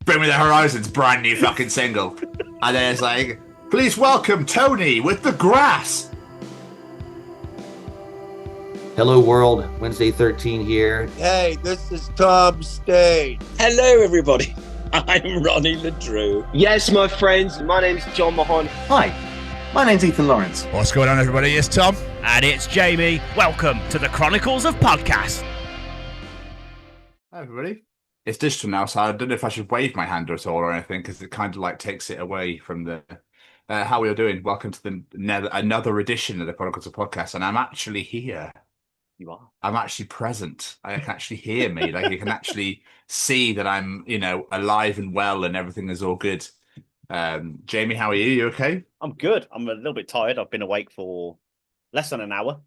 Bring Me the Horizon's brand new fucking single. And then it's like, please welcome Tony with the grass. Hello world, Wednesday 13 here. Hey, this is Tom State. Hello everybody, I'm Ronnie LeDrew. Yes, my friends, my name's John Mahon. Hi, my name's Ethan Lawrence. What's going on, everybody? It's Tom. And it's Jamie. Welcome to the Chronicles of Podcast. Hi, everybody. It's digital now, so I don't know if I should wave my hand at all or anything, because it kind of like takes it away from the... how are you doing? Welcome to another edition of the Chronicles of Podcast, and I'm actually here. You are? I'm actually present. I can actually hear me. Like, you can actually see that I'm, alive and well and everything is all good. Jamie, how are you? You okay? I'm good. I'm a little bit tired. I've been awake for less than an hour.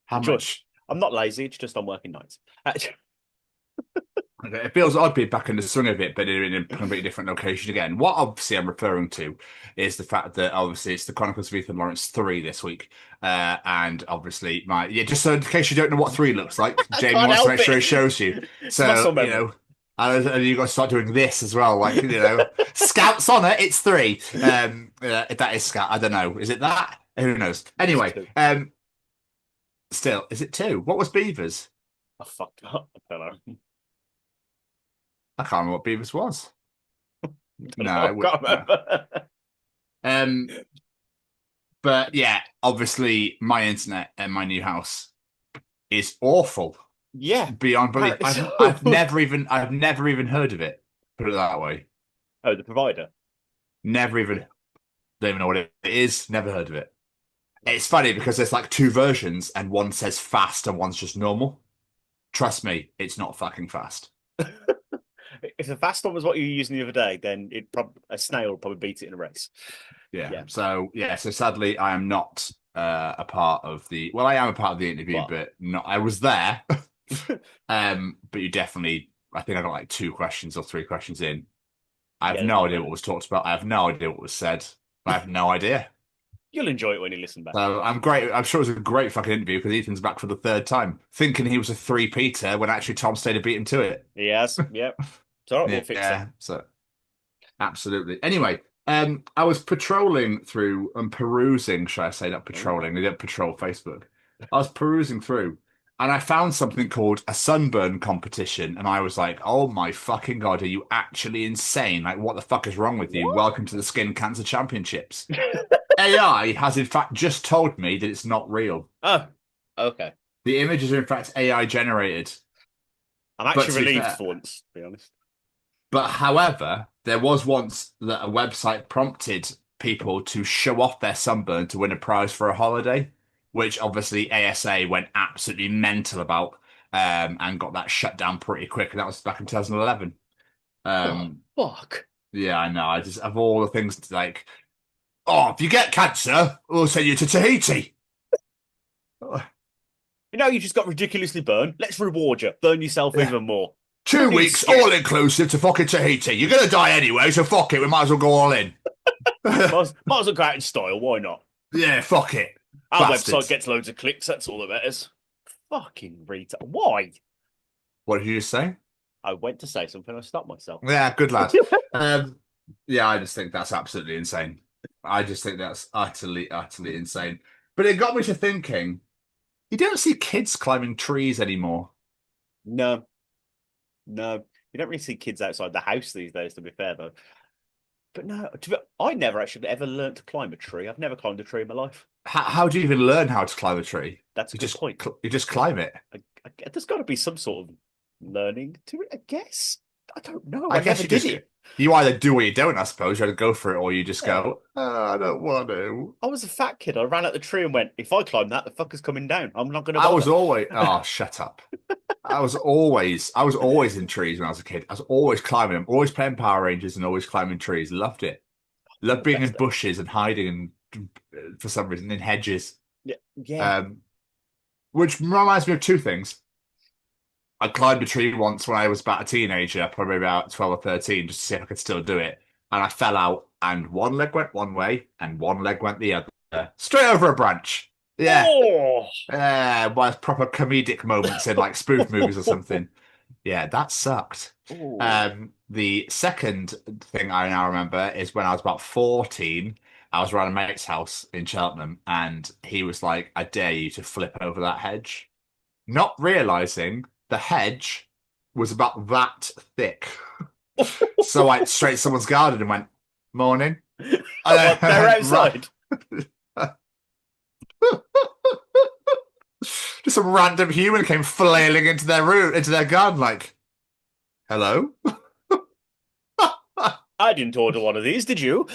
How much? I'm not lazy. It's just I'm working nights. Okay. It feels odd being back in the swing of it, but in a completely different location again. What obviously I'm referring to is the fact that obviously it's the Chronicles of Ethan Lawrence 3 this week. And obviously just so in case you don't know what 3 looks like, Jamie wants to make sure he shows you. So, and you've got to start doing this as well. Like, Scouts on it, it's 3. If that is Scout, I don't know. Is it that? Who knows? Anyway, still, is it 2? What was Beavers? I fucked up. I don't know. I can't remember what Beavers was. I can't remember. But yeah, obviously my internet and my new house is awful. Yeah, beyond belief. I've never even heard of it. Put it that way. Oh, the provider. Don't even know what it is. Never heard of it. It's funny because there's like 2 versions, and one says fast and one's just normal. Trust me, it's not fucking fast. If the fast one was what you were using the other day, then a snail would probably beat it in a race. Yeah. So sadly, I am not a part of the. Well, I am a part of the interview, but not. I was there. But you definitely. I think I got like 2 questions or 3 questions in. I have no idea what was talked about. I have no idea what was said. I have no idea. You'll enjoy it when you listen back. So I'm great. I'm sure it was a great fucking interview because Ethan's back for the 3rd time, thinking he was a 3-peater when actually Tom Stader beat him to it. He has. Yep. It's all right. We'll fix it. So absolutely. Anyway, I was patrolling through and perusing. Should I say not patrolling? I didn't patrol Facebook. I was perusing through, and I found something called a sunburn competition, and I was like, "Oh my fucking god, are you actually insane? Like, what the fuck is wrong with you? What? Welcome to the Skin Cancer Championships." AI has in fact just told me that it's not real. Oh, okay. The images are in fact AI generated. I'm actually relieved for once, to be honest. But however, there was once that a website prompted people to show off their sunburn to win a prize for a holiday, which obviously ASA went absolutely mental about and got that shut down pretty quick. And that was back in 2011. Fuck. Yeah, I know. I just, of all the things, like, if you get cancer, we'll send you to Tahiti. You just got ridiculously burned. Let's reward you. Burn yourself even more. 2 weeks, all inclusive to fucking Tahiti. You're going to die anyway, so fuck it. We might as well go all in. might as well go out in style. Why not? Yeah, fuck it. Our Bastards. website gets loads of clicks. That's all that matters. Fucking retard. Why? What did you just say? I went to say something. I stopped myself. Yeah, good lad. Yeah, I just think that's absolutely insane. I just think that's utterly insane. But it got me to thinking, you don't see kids climbing trees anymore. No. You don't really see kids outside the house these days, to be fair, though. But no, I never actually ever learned to climb a tree. I've never climbed a tree in my life. How do you even learn how to climb a tree? That's a good point. You just climb it. There's got to be some sort of learning to it, I guess. I don't know. I guess never did it. You either do or you don't, I suppose. You either go for it or you just go, I don't want to. I was a fat kid. I ran up the tree and went, if I climb that, the fucker's coming down. I'm not going to I was always... Oh, shut up. I was always in trees when I was a kid. I was always climbing them, always playing Power Rangers and always climbing trees. Loved it. Loved being in bushes and hiding for some reason in hedges. Yeah. Which reminds me of 2 things. I climbed a tree once when I was about a teenager, probably about 12 or 13, just to see if I could still do it. And I fell out, and one leg went one way, and one leg went the other. Straight over a branch. Yeah. By proper comedic moments in like spoof movies or something. Yeah, that sucked. The second thing I now remember is when I was about 14, I was around a mate's house in Cheltenham, and he was like, I dare you to flip over that hedge. Not realizing the hedge was about that thick. So I straight to someone's garden and went, morning. What, they're outside. Just some random human came flailing into their room, into their garden, like, hello? I didn't order one of these, did you?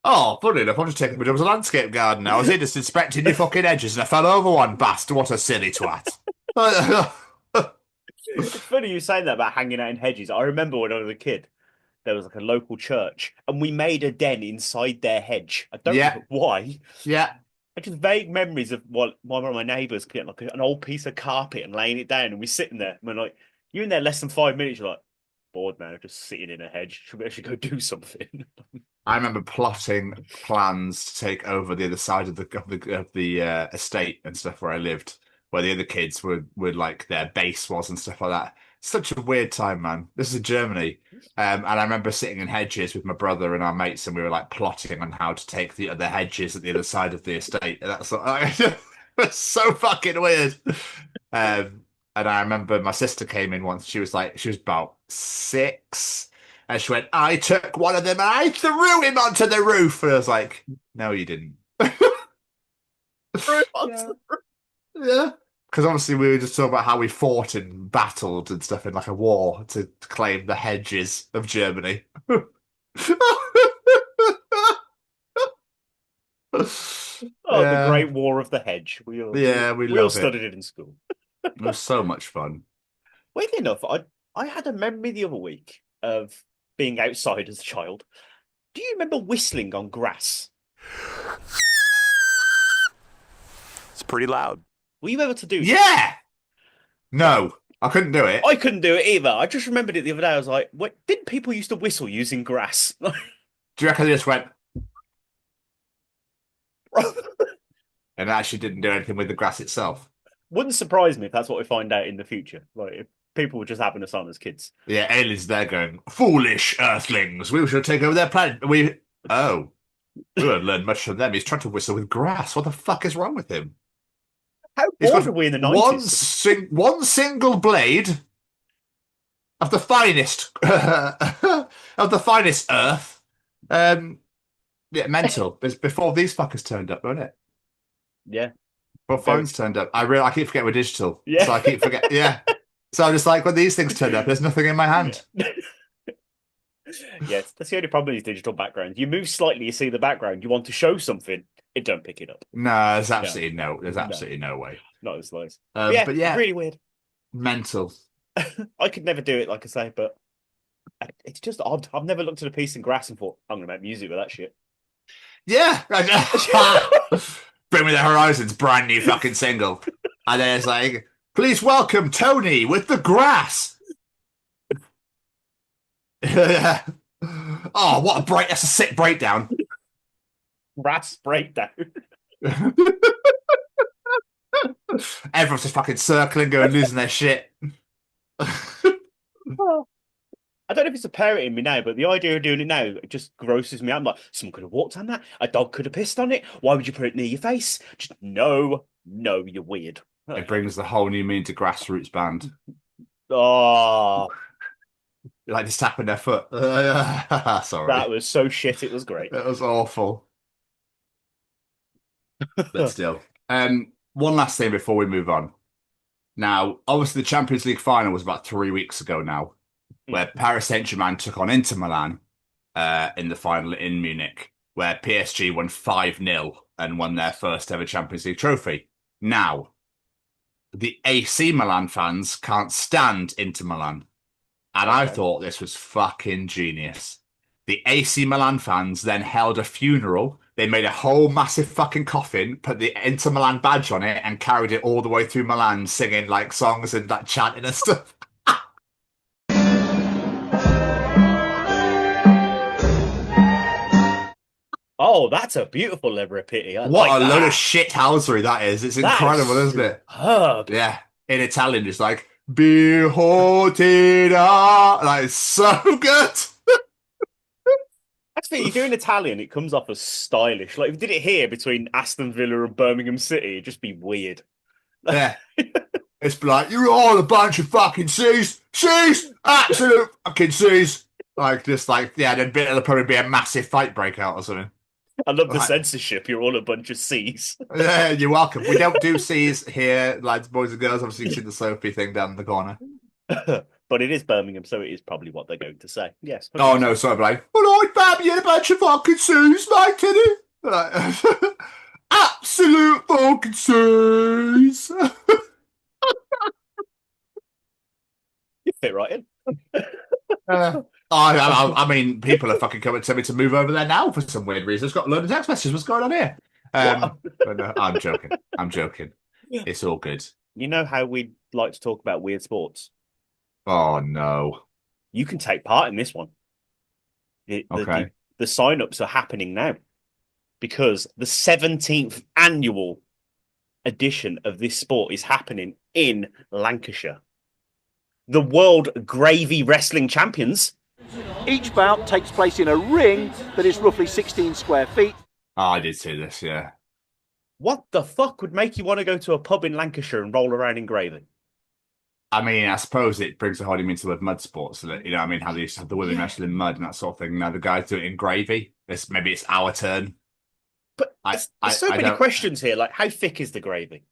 Oh, funny enough, I'm just taking my job as a landscape gardener. I was here just inspecting your fucking edges and I fell over one, bastard. What a silly twat. It's funny you saying that about hanging out in hedges. I remember when I was a kid, there was like a local church, and we made a den inside their hedge. I don't know why. Yeah. I just vague memories of one of my neighbours getting like an old piece of carpet and laying it down, and we're sitting there. And we're like, you're in there less than 5 minutes. You're like, bored, man. I'm just sitting in a hedge. Should we actually go do something? I remember plotting plans to take over the other side of the estate and stuff where I lived, where the other kids would like their base was and stuff like that. Such a weird time, man. This is Germany. And I remember sitting in hedges with my brother and our mates, and we were like plotting on how to take the other hedges at the other side of the estate. And that's it's so fucking weird. And I remember my sister came in once. She was about 6. And she went, I took one of them and I threw him onto the roof. And I was like, no, you didn't. Yeah. Because obviously we were just talking about how we fought and battled and stuff in like a war to claim the hedges of Germany. The Great War of the Hedge. We all studied it in school. It was so much fun. Weirdly enough, I had a memory the other week of being outside as a child. Do you remember whistling on grass? It's pretty loud. Were you able to do that? Yeah! No, I couldn't do it. I couldn't do it either. I just remembered it the other day. I was like, what? Didn't people used to whistle using grass? Do you reckon they just went... and actually didn't do anything with the grass itself? Wouldn't surprise me if that's what we find out in the future. Like, if people were just having us on as kids. Yeah, aliens there going, foolish earthlings, we shall take over their planet. We won't learn much from them. He's trying to whistle with grass. What the fuck is wrong with him? How bored were we in the 90s? One single blade of the finest earth. Yeah, mental. It's before these fuckers turned up, wasn't it? Yeah. Before phones turned up. I keep forgetting we're digital. Yeah. So I keep forgetting. Yeah. So I'm just like, when these things turned up, there's nothing in my hand. Yes, that's the only problem with these digital backgrounds. You move slightly, you see the background. You want to show something, it don't pick it up. No, there's absolutely no way. Not as nice. But yeah, really weird. Mental. I could never do it, like I say, but it's just odd. I've never looked at a piece of grass and thought, I'm going to make music with that shit. Yeah. Bring Me the Horizons, brand new fucking single. And then it's like, please welcome Tony with the grass. Oh, that's a sick breakdown. Grass breakdown. Everyone's just fucking circling, going, losing their shit. I don't know if it's a parent in me now, but the idea of doing it now, it just grosses me out. I'm like, someone could have walked on that. A dog could have pissed on it. Why would you put it near your face? Just no, you're weird. It brings the whole new meaning to grassroots band. Oh. Like just tapping their foot. Sorry. That was so shit, it was great. It was awful. But still. One last thing before we move on. Now, obviously the Champions League final was about 3 weeks ago now, where Paris Saint-Germain took on Inter Milan in the final in Munich, where PSG won 5-0 and won their first ever Champions League trophy. Now, the AC Milan fans can't stand Inter Milan. And I thought this was fucking genius. The AC Milan fans then held a funeral. They made a whole massive fucking coffin, put the Inter Milan badge on it, and carried it all the way through Milan, singing like songs and like chanting and stuff. Oh, that's a beautiful liberty. What a load of shit housery that is. It's incredible, isn't it? Superb. Yeah. In Italian, it's like, Beholding our... That is so good. That's the thing, you do in Italian, it comes off as stylish. Like, if you did it here between Aston Villa and Birmingham City, it'd just be weird. Yeah. It's like, you're all a bunch of fucking C's. C's! Absolute fucking C's. Like, just like, yeah, there'll probably be a massive fight breakout or something. I love the censorship. You're all a bunch of C's. Yeah, you're welcome. We don't do C's here, lads, boys and girls. Obviously, you see the Sophie thing down in the corner. But it is Birmingham, so it is probably what they're going to say. Yes. Oh, no, sorry, like, all right, Bab, you're a bunch of fucking C's, mate, did it? Like, absolute fucking C's. You fit right in. I mean, people are fucking coming to me to move over there now for some weird reason. It's got a load of text messages. What's going on here? But no, I'm joking. I'm joking. It's all good. You know how we like to talk about weird sports? Oh, no. You can take part in this one. Okay. The sign-ups are happening now because the 17th annual edition of this sport is happening in Lancashire. The World Gravy Wrestling Champions. Each bout takes place in a ring that is roughly 16 square feet. Oh, I did see this, yeah. What the fuck would make you want to go to a pub in Lancashire and roll around in gravy? I mean, I suppose it brings the whole into with mud sports. So that, you know, I mean, how they used to have the women wrestle in mud and that sort of thing. Now the guys do it in gravy. Maybe it's our turn. But there's so many questions here. Like, how thick is the gravy?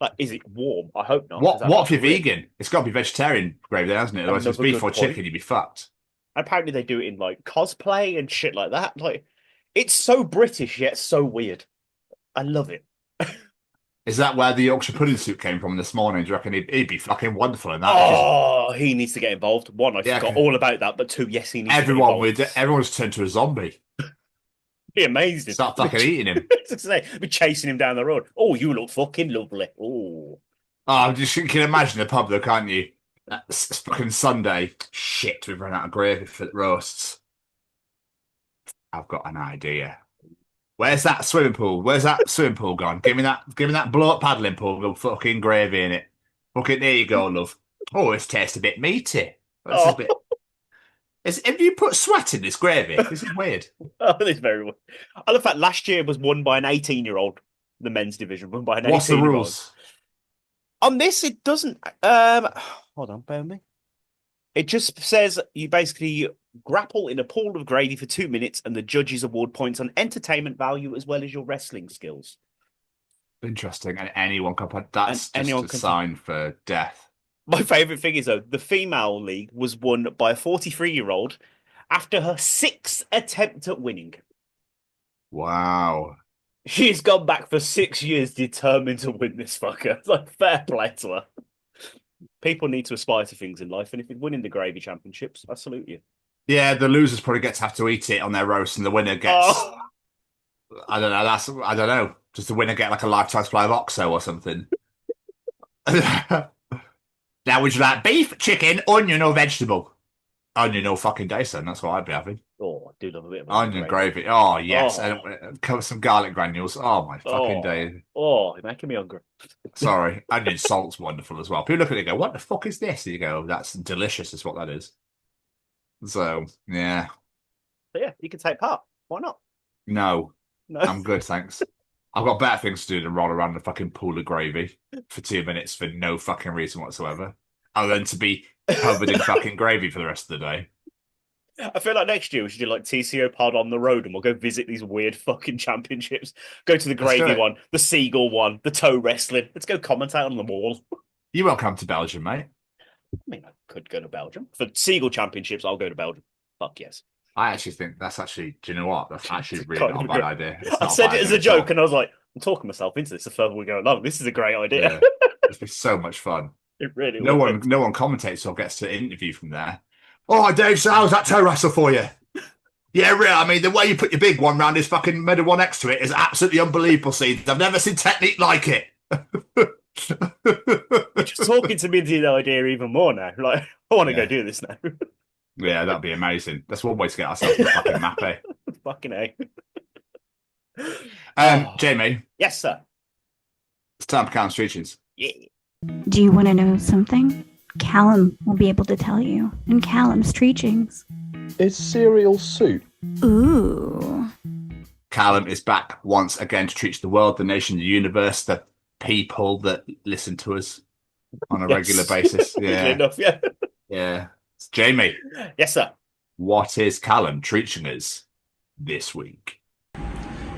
Like, is it warm? I hope not. What if you're vegan? It's got to be vegetarian gravy, then, hasn't it? Otherwise, if it's beef or chicken, you'd be fucked. Apparently, they do it in like cosplay and shit like that. Like, it's so British yet so weird. I love it. Is that where the Yorkshire pudding soup came from this morning? Do you reckon he'd be fucking wonderful in that? Oh, he needs to get involved. One, I forgot all about that, but two, yes, he needs to get involved. Everyone's turned to a zombie. Be amazing. Start fucking eating him. Be chasing him down the road. Oh, you look fucking lovely. Oh, you can imagine the pub though, can't you? It's fucking Sunday. Shit, we've run out of gravy for the roasts. I've got an idea. Where's that swimming pool? Where's that swimming pool gone? Give me that blow up paddling pool with fucking gravy in it. Fucking there you go, love. Oh, this tastes a bit meaty. Have you put sweat in this gravy? This is weird. Oh, this is very weird. I love that last year was won by an 18-year-old, the men's division, won by an 18-year-old. What's the rules? On this, it doesn't. Hold on, bear with me. It just says you basically grapple in a pool of gravy for 2 minutes, and the judges award points on entertainment value as well as your wrestling skills. Interesting. And anyone can put that's just a sign for death. My favourite thing is, though, the female league was won by a 43-year-old after her 6th attempt at winning. Wow. She's gone back for 6 years determined to win this fucker. It's like, fair play to her. People need to aspire to things in life, and if you're winning the gravy championships, I salute you. Yeah, the losers probably have to eat it on their roast, and the winner gets... Oh. I don't know. I don't know. Does the winner get like a lifetime supply of OXO or something? Now, would you like beef, chicken, onion, or vegetable? Onion all fucking day, son. That's what I'd be having. Oh, I do love a bit of onion gravy. Oh, yes. Oh. And some garlic granules. Oh, my fucking day. Oh, you're making me hungry. Sorry. Onion salt's wonderful as well. People look at it and go, what the fuck is this? And you go, that's delicious is what that is. So, yeah. But yeah, you can take part. Why not? No. I'm good, thanks. I've got better things to do than roll around a fucking pool of gravy for 2 minutes for no fucking reason whatsoever. Other than to be covered in fucking gravy for the rest of the day. I feel like next year we should do like TCO pod on the road and we'll go visit these weird fucking championships. Go to the gravy one, the seagull one, the toe wrestling. Let's go commentate on them all. You won't come to Belgium, mate. I mean, I could go to Belgium. For seagull championships, I'll go to Belgium. Fuck yes. I actually think that's actually, do you know what? That's actually really not a bad idea. I said it as a joke and I was like, I'm talking myself into this the further we go along. This is a great idea. Yeah. It's been so much fun. It really no one commentates or gets to interview from there. Oh, Dave, so how's that toe wrestle for you? Yeah, really. I mean, the way you put your big one round his fucking middle one next to it is absolutely unbelievable, Seeds. I've never seen technique like it. You're just talking to me into the idea even more now. Like, I want to go do this now. Yeah, that'd be amazing. That's one way to get ourselves on the fucking map, eh? Fucking A. Jamie. Yes, sir. It's time for Callum's Streetings. Yeah. Do you want to know something? Callum will be able to tell you in Callum's Treachings. Is cereal soup? Ooh. Callum is back once again to treat the world, the nation, the universe, the people that listen to us on a regular basis. Yeah. Enough, yeah. Yeah. Jamie. Yes, sir. What is Callum treating us this week?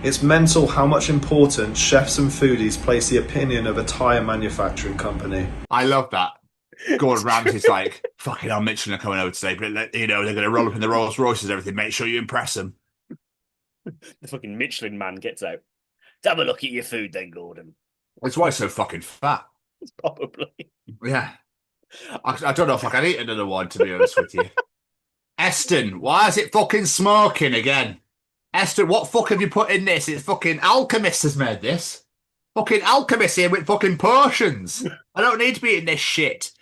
It's mental how much importance chefs and foodies place the opinion of a tyre manufacturing company. I love that. Gordon Ramsay's like, fucking hell, Michelin are coming over today, but they're going to roll up in the Rolls Royces and everything. Make sure you impress them. The fucking Michelin man gets out. Let's have a look at your food then, Gordon. That's why he's so fucking fat. Probably. Yeah. I don't know if I can eat another one, to be honest with you. Eston, why is it fucking smoking again? Eston, what fuck have you put in this? It's fucking Alchemist has made this. Fucking Alchemist here with fucking potions. I don't need to be eating this shit.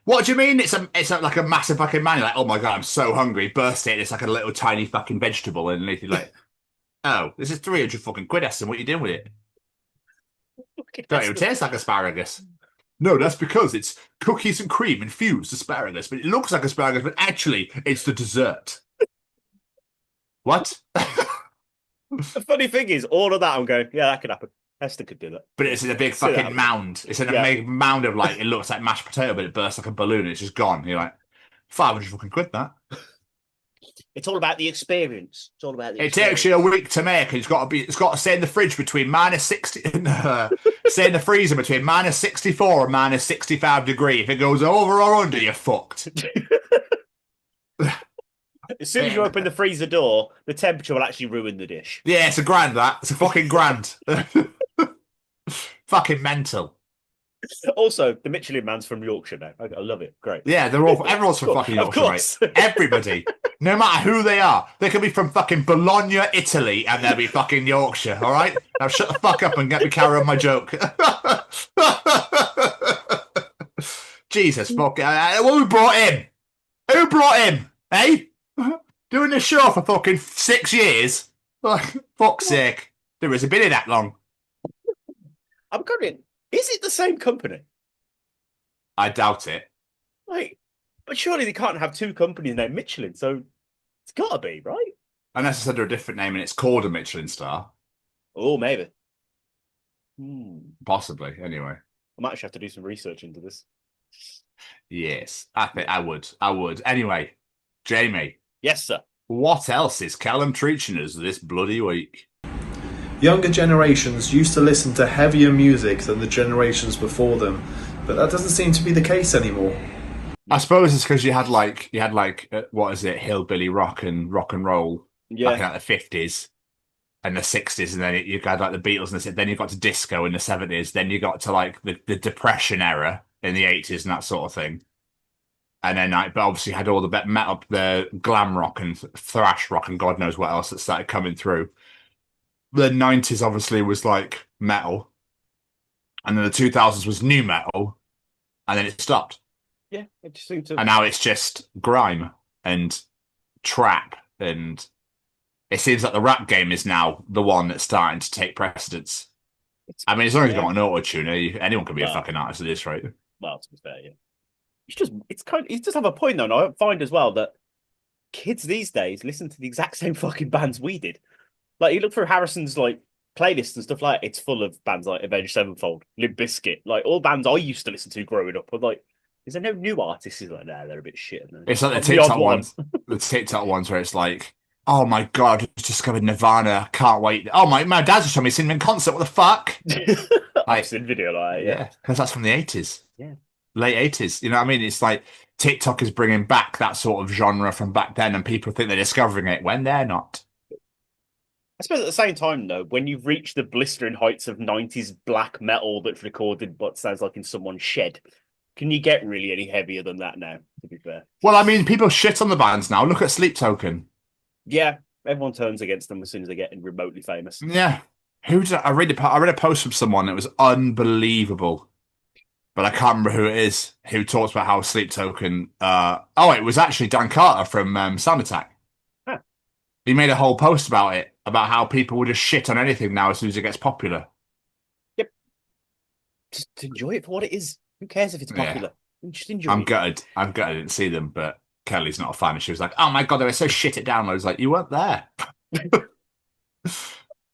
What do you mean it's like a massive fucking man? You're like, oh my God, I'm so hungry. Burst it, it's like a little tiny fucking vegetable underneath. You're like, oh, this is 300 fucking quid, Eston. What are you doing with it? Don't even taste like asparagus. No, that's because it's cookies and cream infused asparagus, but it looks like asparagus, but actually it's the dessert. What? The funny thing is, all of that, I'm going, yeah, that could happen. Esther could do that. But it's in a big fucking mound. It's in a big mound of like, it looks like mashed potato, but it bursts like a balloon and it's just gone. You're like, 500 fucking quid that. It's all about the experience. It's all about the It takes you a week to make. It's got to stay in the fridge between minus 60, stay in the freezer between minus 64 and minus 65 degree. If it goes over or under, you're fucked. As soon as you open the freezer door, the temperature will actually ruin the dish. Yeah, it's a grand, that. It's a fucking grand. Fucking mental. Also, the Michelin man's from Yorkshire now. I love it. Great. Yeah, everyone's from fucking Yorkshire, mate. Everybody. No matter who they are. They could be from fucking Bologna, Italy, and they'll be fucking Yorkshire, all right? Now shut the fuck up and let me carry on my joke. Jesus, fuck. Who brought him? Who brought him? Eh? Doing this show for fucking 6 years? Fuck's sake. There hasn't been in that long. I'm going, is it the same company? I doubt it. But surely they can't have two companies named Michelin, so it's got to be, right? Unless it's under a different name and it's called a Michelin star. Oh, maybe. Possibly, anyway. I might actually have to do some research into this. Yes, I think I would. Anyway, Jamie. Yes, sir. What else is Callum treating us this bloody week? Younger generations used to listen to heavier music than the generations before them, but that doesn't seem to be the case anymore. I suppose it's because you had what is it, hillbilly rock and roll back in like the 50s and the 60s, and then you got like the Beatles, and then you got to disco in the 70s, then you got to like the Depression era in the 80s and that sort of thing. And then, but obviously had all the metal, the glam rock and thrash rock and God knows what else that started coming through. The 90s obviously was like metal, and then the 2000s was new metal, and then it stopped. Yeah, it just seemed to. And now it's just grime and trap, and it seems like the rap game is now the one that's starting to take precedence. I mean, as long as you've got an auto-tune, anyone can be a fucking artist at this rate. Well, to be fair, yeah. You just have a point though, and I find as well that kids these days listen to the exact same fucking bands we did. Like, you look through Harrison's like playlists and stuff like that, it's full of bands like Avenged Sevenfold, Limp Bizkit, like all bands I used to listen to growing up. I'm like, is there no new artists? He's like, nah, they're a bit shit. It's like the TikTok ones. The TikTok ones where it's like, oh my God, I just discovered Nirvana. Can't wait. Oh, my dad's just showing me seeing him in concert. What the fuck? I've seen video like yeah, because that's from the 80s. Yeah. Late 80s. You know what I mean? It's like TikTok is bringing back that sort of genre from back then, and people think they're discovering it when they're not. I suppose at the same time, though, when you've reached the blistering heights of 90s black metal that's recorded what sounds like in someone's shed, can you get really any heavier than that now, to be fair? Well, I mean, people shit on the bands now. Look at Sleep Token. Yeah, everyone turns against them as soon as they get remotely famous. Yeah. I read a post from someone that was unbelievable, but I can't remember who it is, who talks about how Sleep Token... it was actually Dan Carter from Sound Attack. Huh. He made a whole post about it, about how people will just shit on anything now as soon as it gets popular. Yep. Just enjoy it for what it is. Who cares if it's popular? Just enjoy I'm it. gutted. I'm gutted I didn't see them, but Kelly's not a fan. And she was like, "Oh my god, they were so shit at downloads." Like, you weren't there.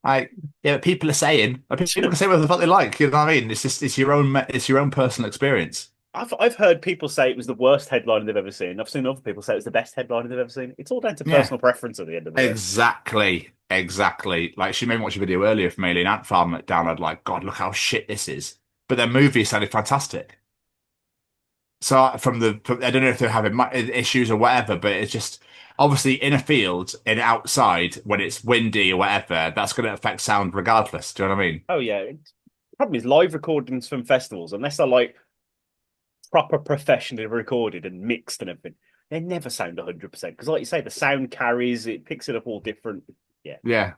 Like, yeah, but people are saying what the fuck they like. You know what I mean? It's your own personal experience. I've heard people say it was the worst headliner they've ever seen. I've seen other people say it was the best headliner they've ever seen. It's all down to personal preference at the end of the day. Exactly. Like, she made me watch a video earlier from Alien Ant Farm at download, like, God, look how shit this is. But their movie sounded fantastic. So I don't know if they're having issues or whatever, but it's just obviously in a field and outside when it's windy or whatever, that's going to affect sound regardless. Do you know what I mean? Oh yeah. The problem is live recordings from festivals, unless they're like proper professionally recorded and mixed and everything, they never sound 100% because, like you say, the sound carries, it picks it up all different. Yeah.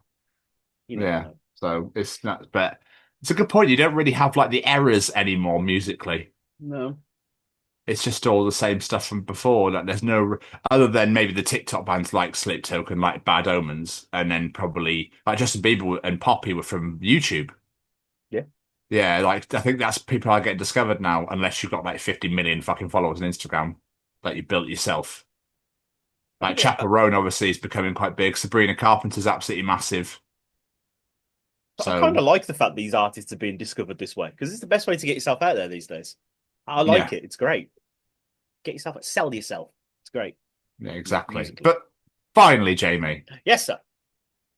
Know. So it's not, but it's a good point. You don't really have like the errors anymore musically. No. It's just all the same stuff from before. Like, there's no other than maybe the TikTok bands like Slip Token, like Bad Omens, and then probably like Justin Bieber and Poppy were from YouTube. Yeah, like I think that's people are getting discovered now, unless you've got like 50 million fucking followers on Instagram that you built yourself. Like Chaperone obviously is becoming quite big. Sabrina Carpenter's absolutely massive. So I kind of like the fact these artists are being discovered this way because it's the best way to get yourself out there these days. I like it. It's great. Get yourself, sell yourself. It's great. Yeah, exactly. Musically. But finally, Jamie. Yes, sir.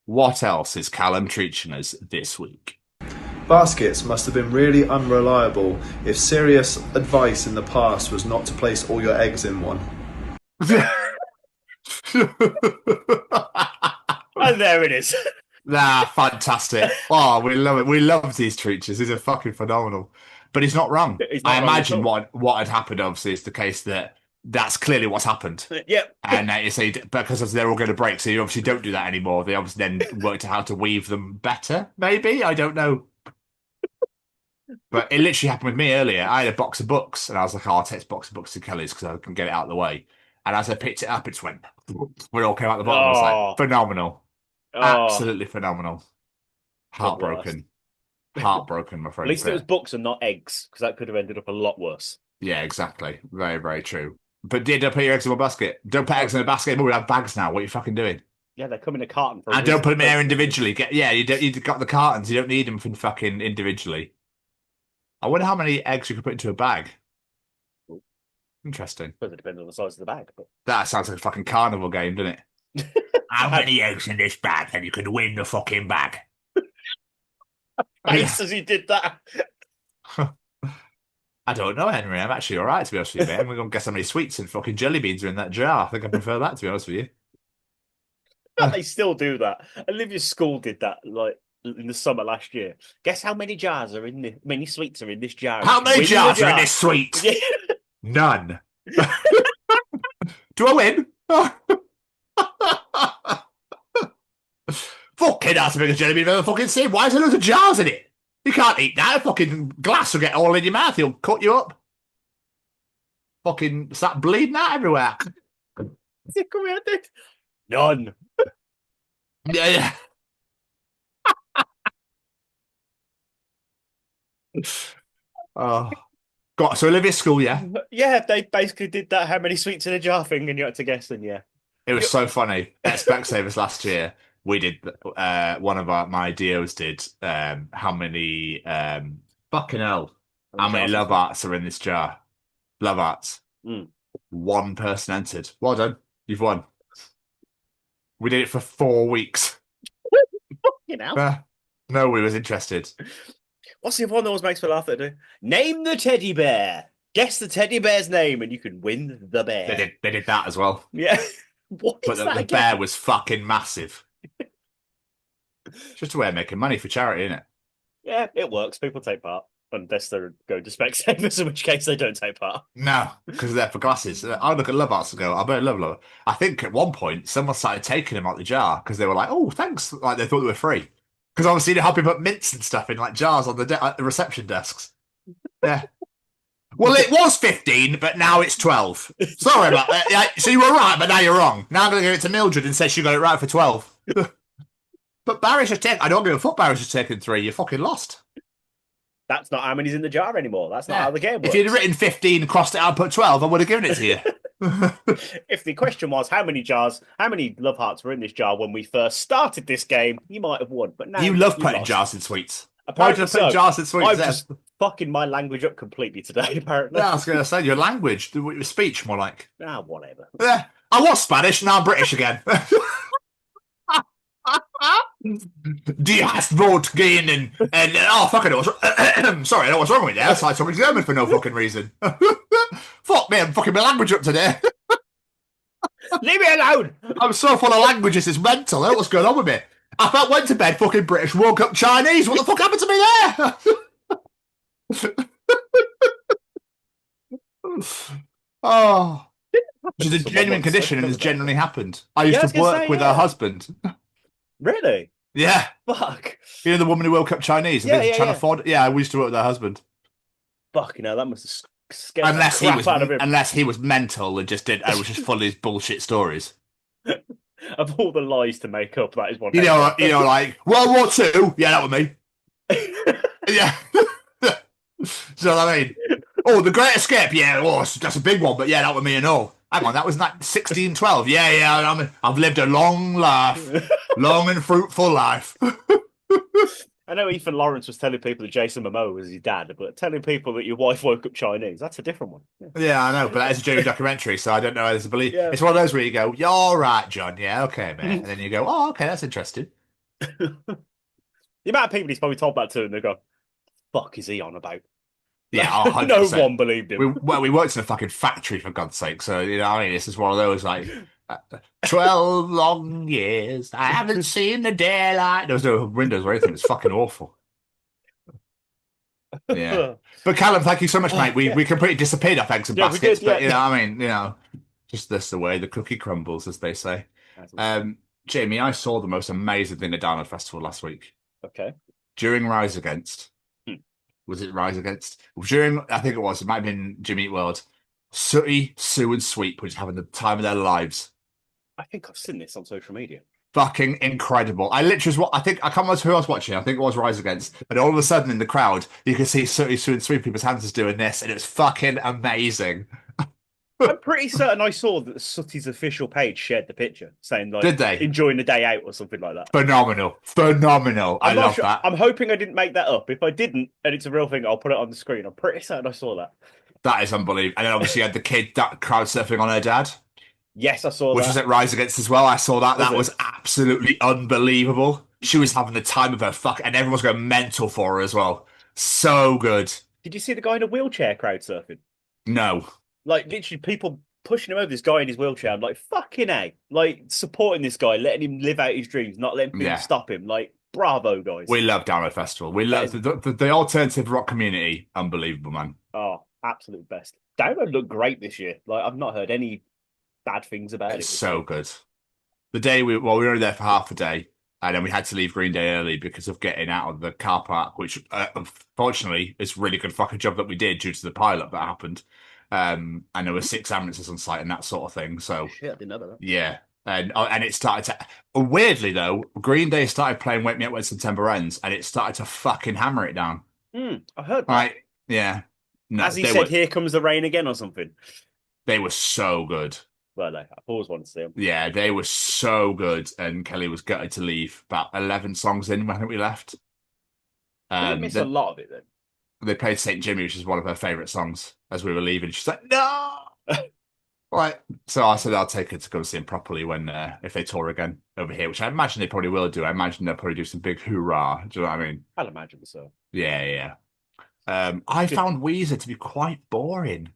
What else is Callum teaching us this week? Baskets must have been really unreliable if serious advice in the past was not to place all your eggs in one. And there it is. Fantastic. Oh, we love it. We love these treaches. These are fucking phenomenal. But he's not wrong. I imagine what had happened, obviously, is the case that's clearly what's happened. Yep. And you say, because they're all going to break, so you obviously don't do that anymore. They obviously then worked out how to weave them better, maybe? I don't know. But it literally happened with me earlier. I had a box of books, and I was like, I'll take this box of books to Kelly's because I can get it out of the way. And as I picked it up, it just went, it all came out the bottom. I was like, phenomenal. Absolutely phenomenal. Heartbroken. Heartbroken, my friend. At least it was books and not eggs, because that could have ended up a lot worse. Yeah, exactly. Very, very true. But don't put your eggs in one basket. Don't put eggs in a basket. We have bags now. What are you fucking doing? Yeah, they come in a carton. And don't put them there individually. You've got the cartons. You don't need them for fucking individually. I wonder how many eggs you could put into a bag. Interesting. But it depends on the size of the bag. But... That sounds like a fucking carnival game, doesn't it? How many eggs in this bag? And you could win the fucking bag. Face as he did that. I don't know, Henry. I'm actually all right, to be honest with you, mate. We're going to guess how many sweets and fucking jelly beans are in that jar. I think I prefer that, to be honest with you. They still do that. Olivia's school did that, like, in the summer last year. Guess how many jars are in this? Many sweets are in this jar. How many jars are in this sweet? None. Do I win? Fucking that's the biggest jelly bean I've ever fucking seen. Why is there loads of jars in it? You can't eat that. A fucking glass will get all in your mouth. He'll cut you up. Fucking start bleeding out everywhere. Is it coming out there? None. Yeah. Oh. Got so Olivia's school, yeah? Yeah, they basically did that how many sweets in a jar thing and you had to guess, and yeah. It was so funny. At Specsavers last year, we did one of my DOs did how many fucking hell. How many love arts are in this jar? Love arts. One person entered. Well done. You've won. We did it for 4 weeks. You know. No, we was interested. What's the other one that always makes me laugh that I do? Name the teddy bear. Guess the teddy bear's name and you can win the bear. They did that as well. Yeah. What is but the bear was fucking massive. It's just a way of making money for charity, isn't it? Yeah, it works. People take part. Unless they're going to Specsavers, in which case they don't take part. No, because they're for glasses. I look at Love Arts and go, I better love. I think at one point, someone started taking them out the jar because they were like, oh, thanks. Like they thought they were free. Because obviously they're helping put mints and stuff in like jars on the reception desks. Yeah. Well, it was 15, but now it's 12. Sorry about that. Yeah, so you were right, but now you're wrong. Now I'm going to give it to Mildred and say she got it right for 12. But Barry's just taken... I don't give a fuck Barry's just taken 3. You're fucking lost. That's not how many's in the jar anymore. That's not how the game works. If you'd written 15, crossed it out, put 12, I would have given it to you. If the question was how many love hearts were in this jar when we first started this game, you might have won. But now you love putting lost. jars in sweets. Apparently Why did I put jars in sweets? I've just fucking my language up completely today, apparently. Yeah, I was going to say, your language, your speech, more like. Whatever. Yeah, I was Spanish, now I'm British again. Die hast Wort gehen and oh, fucking sorry, I know what's wrong with you. I started talking German for no fucking reason. Fuck me, I'm fucking my language up today. Leave me alone! I'm so full of languages, it's mental. I don't know what's going on with me. I went to bed fucking British, woke up Chinese. What the fuck happened to me there? Oh. Which is a genuine condition and has genuinely happened. I used to work with her husband. Really? Yeah. Fuck. You know the woman who woke up Chinese and trying to afford it? Yeah, I used to work with her husband. Fucking hell, that must have scared the crap out of him. Unless he was mental and I was just full of these bullshit stories. Of all the lies to make up, that is one. You know, like World War II. Yeah, that was me. Yeah. So I mean, oh, the Great Escape. Yeah, oh, that's a big one, but yeah, that was me and all. Hang on, that was 1612. Yeah. I've lived a long life, long and fruitful life. I know Ethan Lawrence was telling people that Jason Momoa was his dad, but telling people that your wife woke up Chinese, that's a different one. Yeah, I know, but that is a genuine documentary, so I don't know how to believe. Yeah. It's one of those where you go, "You're right, John. Yeah, okay, man," and then you go, "Oh, okay, that's interesting." The amount of people he's probably told that to, and they go, "Fuck, is he on about?" Yeah, like, no one believed him. We worked in a fucking factory, for God's sake. So you know, I mean, this is one of those like 12 long years. I haven't seen the daylight. There was no windows or anything. It's fucking awful. Yeah, but Callum, thank you so much, mate. We completely disappeared off eggs and baskets, but you know, I mean, you know, just this the way the cookie crumbles, as they say. Jamie, I saw the most amazing thing at Download Festival last week. Okay. During Rise Against. Was it Rise Against? During, I think it might have been Jimmy Eat World. Sooty, Sue, and Sweet were just having the time of their lives. I think I've seen this on social media. Fucking incredible. I can't remember who I was watching. I think it was Rise Against. And all of a sudden in the crowd, you could see Sooty, Sue, and Sweet people's hands doing this, and it was fucking amazing. I'm pretty certain I saw that Sooty's official page shared the picture, saying like, did they? Enjoying the day out or something like that. Phenomenal. I love that. I'm hoping I didn't make that up. If I didn't, and it's a real thing, I'll put it on the screen. I'm pretty certain I saw that. That is unbelievable. And then obviously you had the kid that crowd surfing on her dad. Yes, I saw that. Which was at Rise Against as well. I saw that. That was absolutely unbelievable. She was having the time of her and everyone was going mental for her as well. So good. Did you see the guy in a wheelchair crowd surfing? No. Like, literally, people pushing him over, this guy in his wheelchair. I'm like, fucking A. Like, supporting this guy, letting him live out his dreams, not letting people stop him. Like, bravo, guys. We love Download Festival. We love the alternative rock community. Unbelievable, man. Oh, absolute best. Download looked great this year. Like, I've not heard any bad things about it. It's so good. The day we were only there for half a day, and then we had to leave Green Day early because of getting out of the car park, which unfortunately is a really good fucking job that we did due to the pileup that happened. And there were 6 ambulances on site and that sort of thing. So shit, I didn't know that. Yeah, and it started to weirdly though. Green Day started playing "Wake Me Up When September Ends," and it started to fucking hammer it down. I heard that. Right? Yeah. No, as he said, "Here comes the rain again" or something. They were so good. Well, I've always wanted to see them. Yeah, they were so good, and Kelly was gutted to leave. About 11 songs in, I think we left. We missed a lot of it then. They played St. Jimmy, which is one of her favourite songs, as we were leaving. She's like, no! Right. So I said I'll take her to go see him properly when if they tour again over here, which I imagine they probably will do. I imagine they'll probably do some big hoorah. Do you know what I mean? I'd imagine so. Yeah. I found Weezer to be quite boring.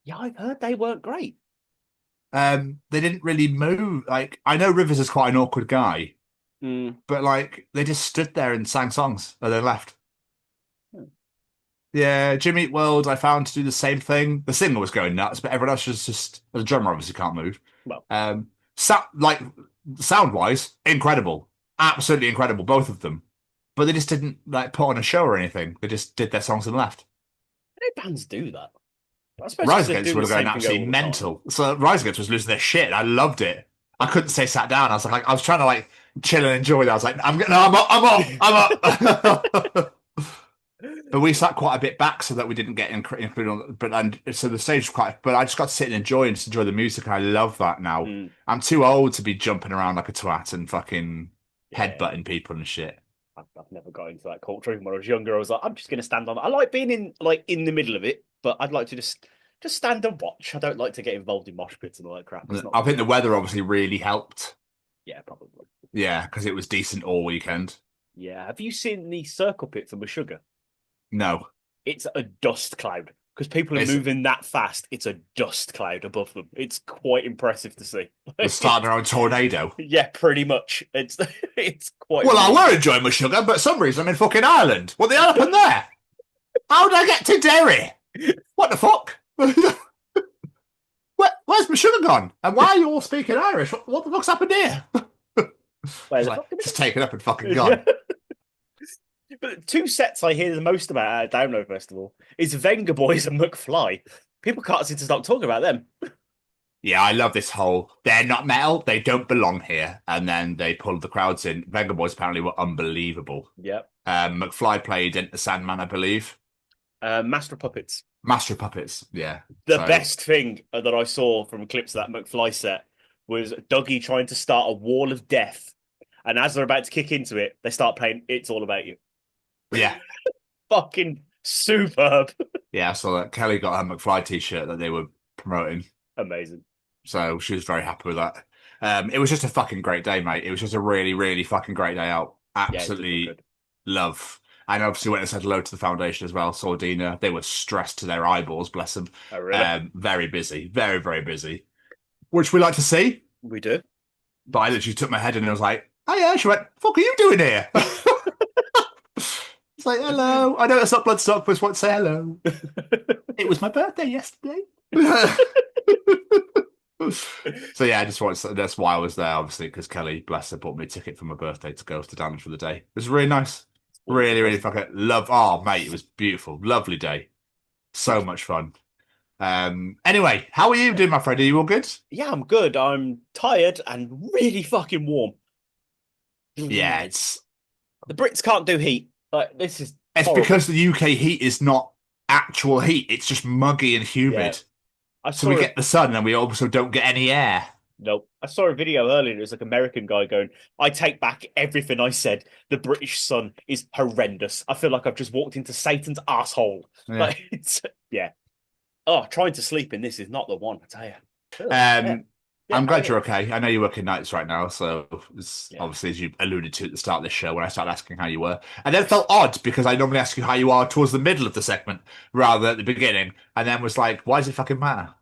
Yeah, I've heard they weren't great. They didn't really move. Like, I know Rivers is quite an awkward guy, but like they just stood there and sang songs and then left. Yeah, Jimmy Eat World, I found to do the same thing. The singer was going nuts, but everyone else was just the drummer obviously can't move. Well, sound-wise, incredible, absolutely incredible, both of them. But they just didn't like put on a show or anything. They just did their songs and left. How many bands do that? Rise Against were going absolutely mental. So Rise Against was losing their shit. I loved it. I couldn't stay sat down. I was like, I was trying to like chill and enjoy that. I was like, I'm up. But we sat quite a bit back so that we didn't get included on. So the stage was quite. But I just got to sit and enjoy the music. And I love that now. I'm too old to be jumping around like a twat and fucking headbutting people and shit. I've never got into that culture. Even when I was younger, I was like, I'm just going to stand on. I like being in the middle of it, but I'd like to just stand and watch. I don't like to get involved in mosh pits and all that crap. I think the weather obviously really helped. Yeah, probably. Yeah, because it was decent all weekend. Yeah. Have you seen the circle pit for Meshuggah? No. It's a dust cloud. Because people are moving that fast, it's a dust cloud above them. It's quite impressive to see. It's starting our own tornado. Yeah, pretty much. It's quite. Well, I were enjoying my sugar, but for some reason I'm in fucking Ireland. What the hell happened there? How did I get to Derry? What the fuck? Where's my sugar gone? And why are you all speaking Irish? What the fuck's happened here? Just take it up and fucking gone. But two sets I hear the most about at Download Festival is Venga Boys and McFly. People can't seem to stop talking about them. Yeah, I love this whole, they're not metal, they don't belong here. And then they pulled the crowds in. Venga Boys apparently were unbelievable. Yep. McFly played Enter Sandman, I believe. Master of Puppets. Master of Puppets, yeah. The best thing that I saw from clips of that McFly set was Dougie trying to start a wall of death. And as they're about to kick into it, they start playing It's All About You. Yeah. Fucking superb. Yeah, so that Kelly got her McFly t-shirt that they were promoting. Amazing. So she was very happy with that. It was just a fucking great day, mate. It was just a really, really fucking great day out. Absolutely love. And obviously went and said hello to the foundation as well. Saw Dina. They were stressed to their eyeballs, bless them. Oh, really? Very busy. Very, very busy. Which we like to see. We do. But I literally took my head in and I was like, oh yeah. She went, fuck are you doing here? It's like, hello. I know it's not Bloodstock, but I just want to say hello. It was my birthday yesterday. So yeah, that's why I was there, obviously, because Kelly, bless her, bought me a ticket for my birthday to go to Damage for the day. It was really nice. Really, really fucking love. Oh, mate, it was beautiful. Lovely day. So much fun. Anyway, how are you doing, my friend? Are you all good? Yeah, I'm good. I'm tired and really fucking warm. Yeah, the Brits can't do heat. Like this is. It's horrible. because the UK heat is not actual heat. It's just muggy and humid. Yeah. So we get the sun and we also don't get any air. Nope. I saw a video earlier. It was like an American guy going, I take back everything I said. The British sun is horrendous. I feel like I've just walked into Satan's asshole. Yeah. Like, Oh, trying to sleep in this is not the one, I tell you. I'm glad you're okay. I know you're working nights right now, so obviously, as you alluded to at the start of this show, when I started asking how you were, and then it felt odd because I normally ask you how you are towards the middle of the segment rather than at the beginning, and then was like, why does it fucking matter?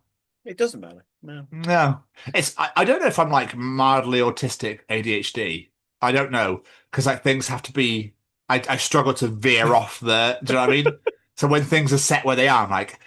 It doesn't matter. No. I don't know if I'm like mildly autistic ADHD. I don't know because like things have to be. I struggle to veer off the. Do you know what I mean? So when things are set where they are, I'm like.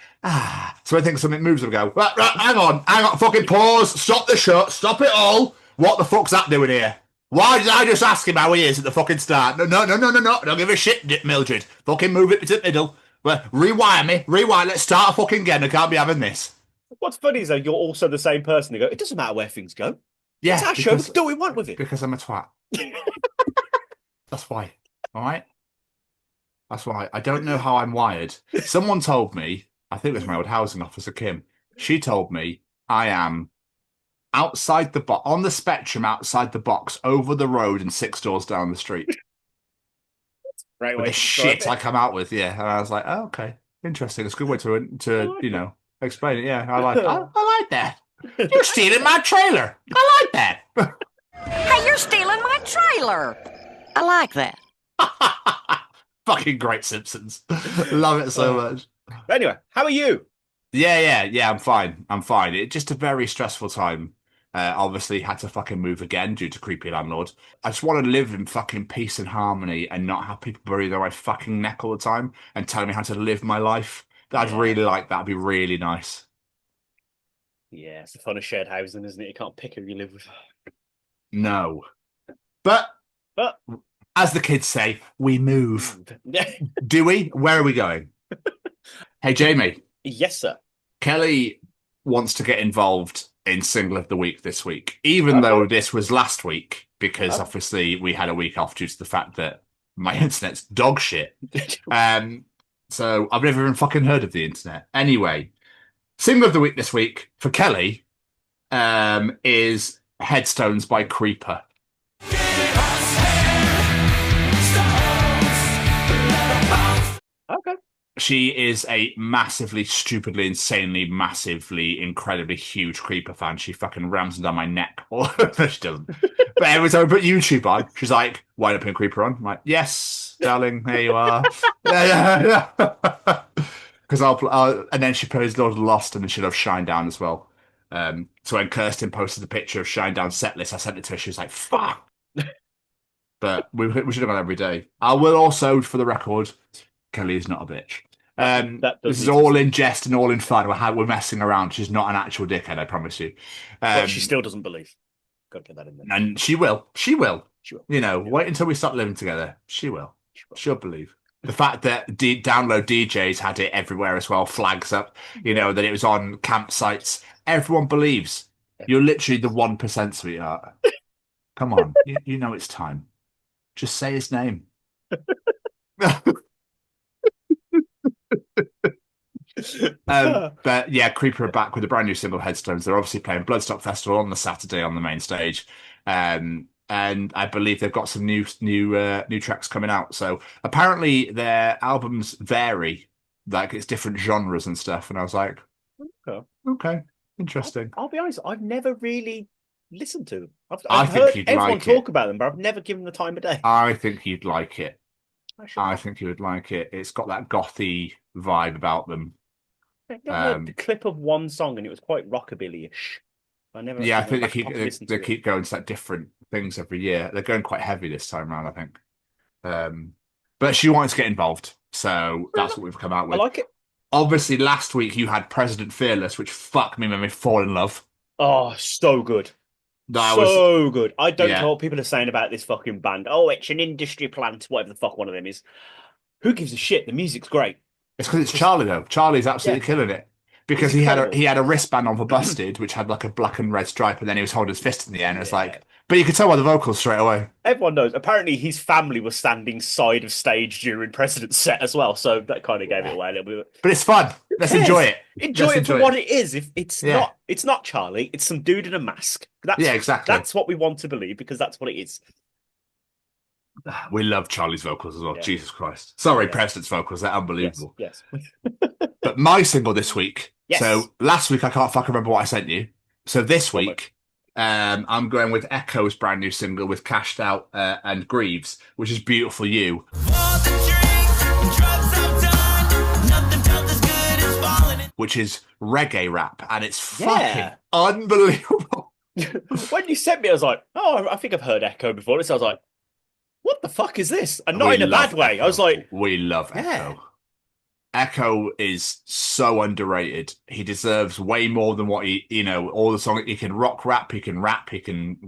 So I think something moves and I go, right, hang on, fucking pause, stop the shot, stop it all. What the fuck's that doing here? Why did I just ask him how he is at the fucking start? No, don't give a shit, Mildred. Fucking move it to the middle. Well, rewind, let's start fucking again. I can't be having this. What's funny is though, you're also the same person who go, it doesn't matter where things go. Yeah. It's our show, we can do what we want with it. Because I'm a twat. That's why, all right? That's why. I don't know how I'm wired. Someone told me, I think it was my old housing officer, Kim. She told me I am outside the box, on the spectrum outside the box, over the road and 6 doors down the street. Right way. The shit I come out with, yeah. And I was like, oh, okay. Interesting. It's a good way to explain it. Yeah, I like that. You're stealing my trailer. I like that. Hey, you're stealing my trailer. I like that. Fucking great Simpsons. Love it so much. Anyway, how are you? Yeah, I'm fine. It's just a very stressful time. Obviously had to fucking move again due to creepy landlord. I just want to live in fucking peace and harmony and not have people breathe on my fucking neck all the time and telling me how to live my life. I'd really like that. It'd be really nice. Yeah, it's the fun of shared housing, isn't it? You can't pick who you live with. No. But as the kids say, we move. Do we? Where are we going? Hey, Jamie. Yes, sir. Kelly wants to get involved in Single of the Week this week, even though this was last week, because obviously we had a week off due to the fact that my internet's dog shit. So I've never even fucking heard of the internet. Anyway, single of the week this week for Kelly is Headstones by Creeper. Okay. She is a massively, stupidly, insanely, massively, incredibly huge Creeper fan. She fucking rams them down my neck. No, she doesn't. But every time I put YouTube on, she's like, why not put Creeper on? I'm like, yes, darling, here you are. Yeah. Because and then she plays Lord of the Lost, and then she'll have Shinedown as well. So when Kirsten posted the picture of Shinedown set list, I sent it to her. She was like, fuck. But we should have gone every day. I will also, for the record, Kelly is not a bitch. This is all in jest and all in fun. We're messing around. She's not an actual dickhead, I promise you. But she still doesn't believe. Got to get that in there. And she will. She will. You know, wait until we start living together. She will. She'll believe. The fact that Download DJs had it everywhere as well, flags up, you know, that it was on campsites. Everyone believes. You're literally the 1%, sweetheart. Come on. You know it's time. Just say his name. But yeah, Creeper are back with a brand new single, Headstones. They're obviously playing Bloodstock Festival on the Saturday on the main stage. And I believe they've got some new tracks coming out. So apparently their albums vary, like it's different genres and stuff. And I was like, okay, interesting. I'll be honest, I've never really listened to them. I I've think heard you'd everyone like talk it. about them, but I've never given them the time of day. I think you'd like it. I think you would like it. It's got that gothy vibe about them. I heard the clip of one song and it was quite rockabilly-ish. Yeah, I think they keep going to like different things every year. They're going quite heavy this time around, I think. But she wanted to get involved, so that's what we've come out with. I like it. Obviously, last week you had President Fearless, which made me fall in love. Oh, so good. Good. I don't know what people are saying about this fucking band. Oh, it's an industry plant, whatever the fuck one of them is. Who gives a shit? The music's great. It's because it's Charlie, though. Charlie's absolutely killing it. Because he had a wristband on for Busted, which had like a black and red stripe, and then he was holding his fist in the air, and it's like... But you could tell by the vocals straight away. Everyone knows. Apparently, his family was standing side of stage during President's set as well, so that kind of gave it away a little bit. But it's fun. Let's enjoy it. Enjoy it for what it is. If it's not Charlie, it's some dude in a mask. Exactly. That's what we want to believe, because that's what it is. We love Charlie's vocals as well. Yeah. Jesus Christ. Sorry, President's vocals. They're unbelievable. Yes. But my single this week. Yes. So last week, I can't fucking remember what I sent you. So this week, I'm going with Echo's brand new single with Cashed Out and Greaves, which is Beautiful You. Which is reggae rap, and it's fucking unbelievable. When you sent me, I was like, oh, I think I've heard Echo before. So I was like, what the fuck is this? And not in a bad way. Echo. I was like, we love Echo. Echo is so underrated. He deserves way more than what all the songs. He can rap, he can rap, he can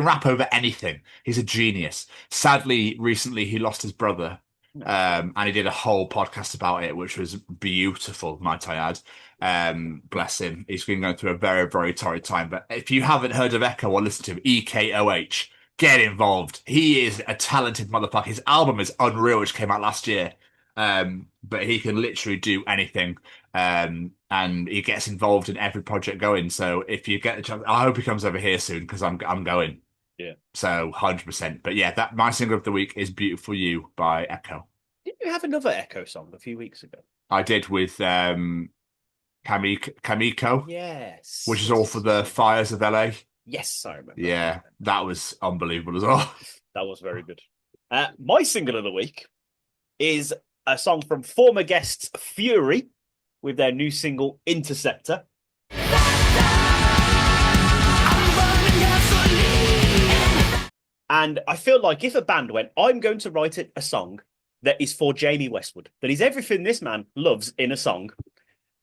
rap over anything. He's a genius. Sadly, recently he lost his brother. And he did a whole podcast about it, which was beautiful, might I add. Bless him. He's been going through a very, very torrid time. But if you haven't heard of Echo or listened to him, EKOH, get involved. He is a talented motherfucker. His album is Unreal, which came out last year. But he can literally do anything. And he gets involved in every project going. So if you get the chance, I hope he comes over here soon, because I'm going. Yeah. So 100%. But yeah, my single of the week is Beautiful You by Echo. Didn't you have another Echo song a few weeks ago? I did with Kamiko. Yes. Which is all for the fires of LA. Yes, I remember. Yeah, that was unbelievable as well. That was very good. My single of the week is a song from former guests Fury with their new single Interceptor. And I feel like if a band went, I'm going to write a song that is for Jamie Westwood, that is everything this man loves in a song,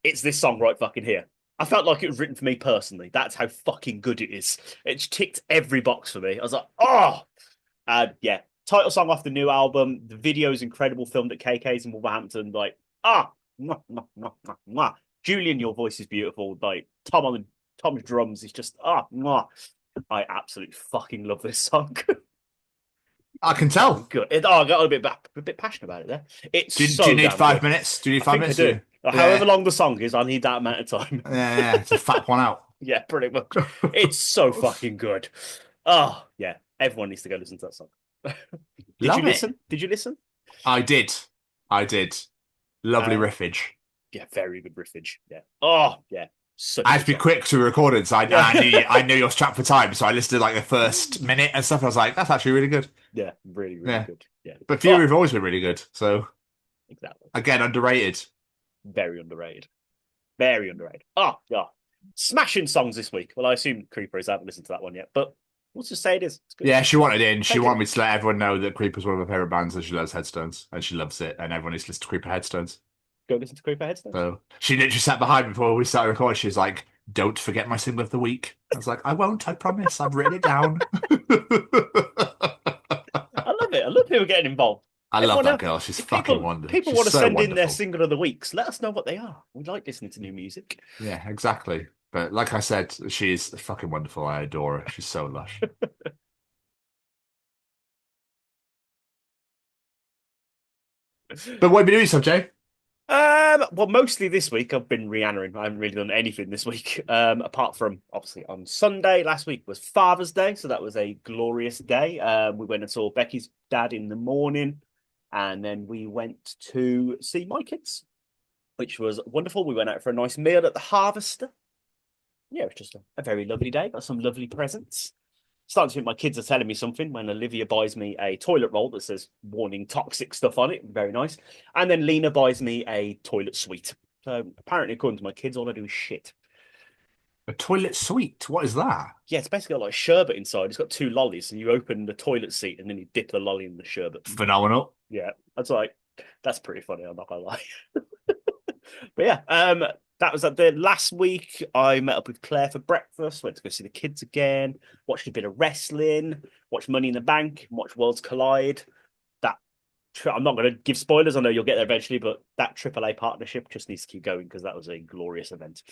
it's this song right fucking here. I felt like it was written for me personally. That's how fucking good it is. It's ticked every box for me. I was like, oh! Yeah, title song off the new album. The video is incredible, filmed at KK's in Wolverhampton. Like, mwah, mwah, mwah, mwah. Julian, your voice is beautiful. Like, Tom's drums is just, mwah. I absolutely fucking love this song. I can tell. Good. I got a bit passionate about it there. It's do so you need damn 5 good. minutes? Do you need I 5 think minutes? I do. However long the song is, I need that amount of time. Yeah, to fap one out. Yeah, pretty much. It's so fucking good. Oh, yeah. Everyone needs to go listen to that song. Did you listen? Did you listen? I did. Lovely riffage. Yeah, very good riffage. Yeah. Oh, yeah. I had to be quick to record it, so I knew your strap for time, so I listened to like the first minute and stuff. I was like, that's actually really good. Yeah, really good. Yeah. But Fury have always been really good. So exactly. Again, underrated. Very underrated. Very underrated. Oh, yeah. Smashing songs this week. Well, I assume Creepers haven't listened to that one yet, but we'll just say it is. It's good. Yeah, she wanted in. She wanted me to let everyone know that Creeper's one of her favourite bands and she loves Headstones. And she loves it. And everyone needs to listen to Creeper Headstones. Go listen to Creeper Headstones. So she literally sat behind me before we started recording. She was like, don't forget my single of the week. I was like, I won't, I promise. I've written it down. I love it. I love people getting involved. I love that girl. She's fucking wonderful. People want to send in their single of the weeks. Let us know what they are. We like listening to new music. Yeah, exactly. But like I said, she's fucking wonderful. I adore her. She's so lush. But what have you been doing, so Jay? Well, mostly this week I've been Rihannaing. I haven't really done anything this week. Apart from obviously on Sunday last week was Father's Day, so that was a glorious day. We went and saw Becky's dad in the morning, and then we went to see my kids, which was wonderful. We went out for a nice meal at the Harvester. Yeah, it was just a very lovely day. Got some lovely presents. Starting to think my kids are telling me something when Olivia buys me a toilet roll that says warning toxic stuff on it. Very nice. And then Lena buys me a toilet suite. So apparently, according to my kids, all I do is shit. A toilet suite? What is that? Yeah, it's basically got like sherbet inside. It's got 2 lollies, and you open the toilet seat and then you dip the lolly in the sherbet. Phenomenal. Yeah, that's pretty funny. I'm not gonna lie. But yeah, that was the last week. I met up with Claire for breakfast, went to go see the kids again, watched a bit of wrestling, watched Money in the Bank, watched Worlds Collide. I'm not going to give spoilers. I know you'll get there eventually, but that AAA partnership just needs to keep going because that was a glorious event.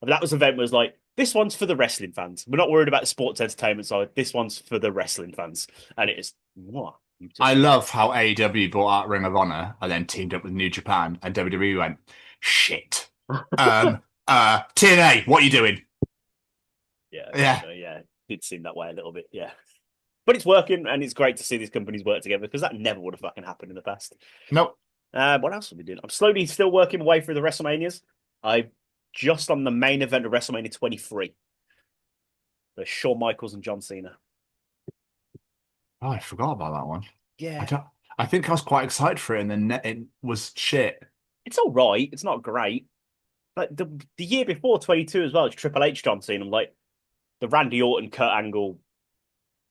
I mean, that was an event was like, this one's for the wrestling fans. We're not worried about the sports entertainment side. This one's for the wrestling fans. And it is, what? I love how AEW bought out Ring of Honor and then teamed up with New Japan, and WWE went, shit. TNA, what are you doing? Yeah. It did seem that way a little bit, yeah. But it's working, and it's great to see these companies work together because that never would have fucking happened in the past. Nope. What else have we doing? I'm slowly still working my way through the WrestleManias. I'm just on the main event of WrestleMania 23. The Shawn Michaels and John Cena. Oh, I forgot about that one. Yeah. I think I was quite excited for it, and then it was shit. It's all right. It's not great. But the year before 22 as well, it's Triple H John Cena. I'm like, the Randy Orton, Kurt Angle,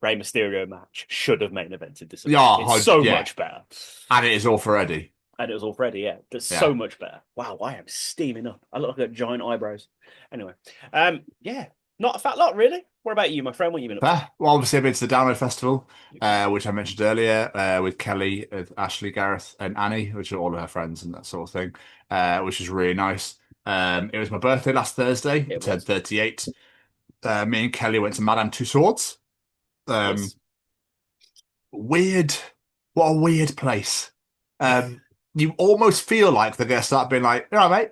Rey Mysterio match should have main evented this. It's so much better. And it is all for Eddie. And it was all for Eddie, yeah. That's so much better. Wow, I am steaming up. I look like giant eyebrows. Anyway, not a fat lot, really. What about you, my friend? What have you been up to? Well, obviously, I've been to the Download Festival, which I mentioned earlier, with Kelly, Ashley, Gareth, and Annie, which are all of her friends and that sort of thing, which is really nice. It was my birthday last Thursday. I turned 38. Me and Kelly went to Madame Tussauds. Yes. Weird. What a weird place. You almost feel like they're going to start being like, all right, mate.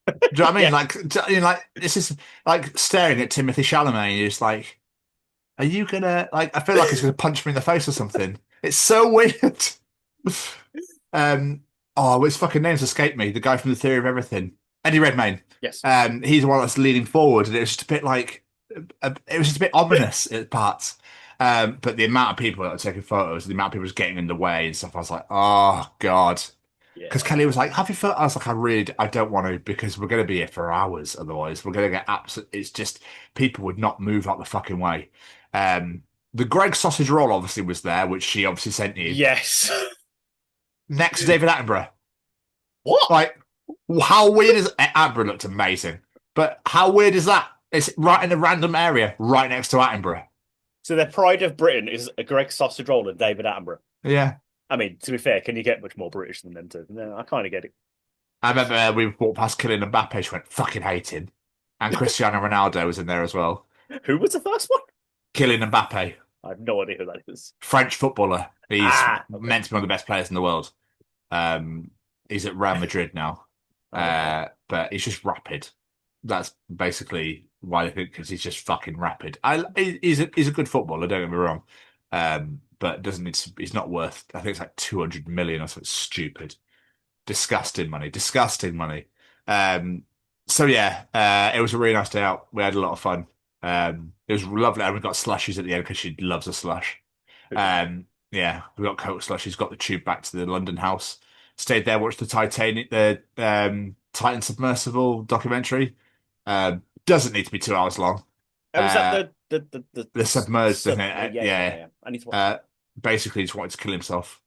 Do you know what I mean? Like this is like staring at Timothy Chalamet, and you're just like, are you gonna like? I feel like he's gonna punch me in the face or something. It's so weird. His fucking names escape me. The guy from The Theory of Everything, Eddie Redmayne. Yes. He's the one that's leaning forward, and it was just a bit like, it was just a bit ominous at parts. But the amount of people that were taking photos, the amount of people just getting in the way and stuff, I was like, oh god. Because Kelly was like, have you felt? I was like, I don't want to, because we're going to be here for hours. Otherwise, we're going to get it's just, people would not move out the fucking way. The Greg sausage roll obviously was there, which she obviously sent you. Yes. Next to David Attenborough. What? Like, how weird is Attenborough looked amazing. But how weird is that? It's right in a random area, right next to Attenborough. So the pride of Britain is a Greg sausage roll and David Attenborough. Yeah. I mean, to be fair, can you get much more British than them two? No, I kind of get it. I remember we walked past Kylian Mbappe, she went, fucking hate him. And Cristiano Ronaldo was in there as well. Who was the first one? Kylian Mbappe. I have no idea who that is. French footballer. He's Okay. meant to be one of the best players in the world. He's at Real Madrid now. But he's just rapid. That's basically why I think, because he's just fucking rapid. He's a good footballer, don't get me wrong. But doesn't need to, he's not worth, I think it's like 200 million or something stupid. Disgusting money. So yeah, it was a really nice day out. We had a lot of fun. It was lovely. And we got slushies at the end because she loves a slush. Yeah, we got Coke slushies, got the tube back to the London house. Stayed there, watched the Titan submersible documentary. Doesn't need to be 2 hours long. Was that the submerged, isn't it? Yeah. I need to watch basically just wanted to kill himself.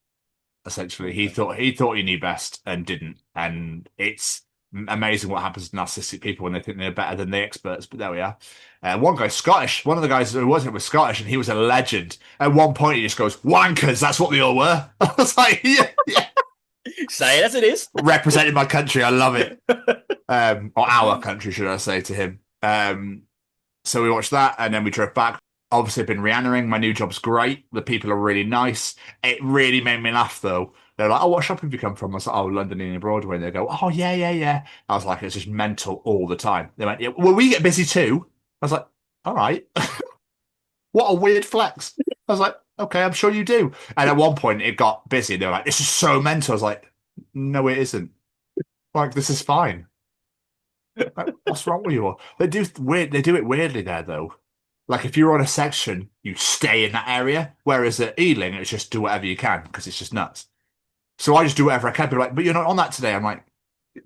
Essentially, he thought he knew best and didn't, and it's amazing what happens to narcissistic people when they think they're better than the experts. But there we are. One guy's Scottish. One of the guys who wasn't was Scottish, and he was a legend. At one point, he just goes, "Wankers." That's what they all were. I was like, yeah. Say it as it is. Representing my country, I love it. Or our country, should I say to him. So we watched that, and then we drove back. Obviously, I've been Rihannaing. My new job's great. The people are really nice. It really made me laugh, though. They're like, "Oh, what shop have you come from?" I was like, "Oh, London and Broadway." And they go, "Oh, yeah." I was like, "It's just mental all the time." They went, "Yeah, well, we get busy too." I was like, "All right." What a weird flex. I was like, "Okay, I'm sure you do." And at one point, it got busy. They were like, "This is so mental." I was like, "No, it isn't. Like, this is fine." Like, what's wrong with you all? They do it weirdly there, though. Like, if you're on a section, you stay in that area. Whereas at Ealing, it's just do whatever you can because it's just nuts. So I just do whatever I can. Be like, "But you're not on that today." I'm like,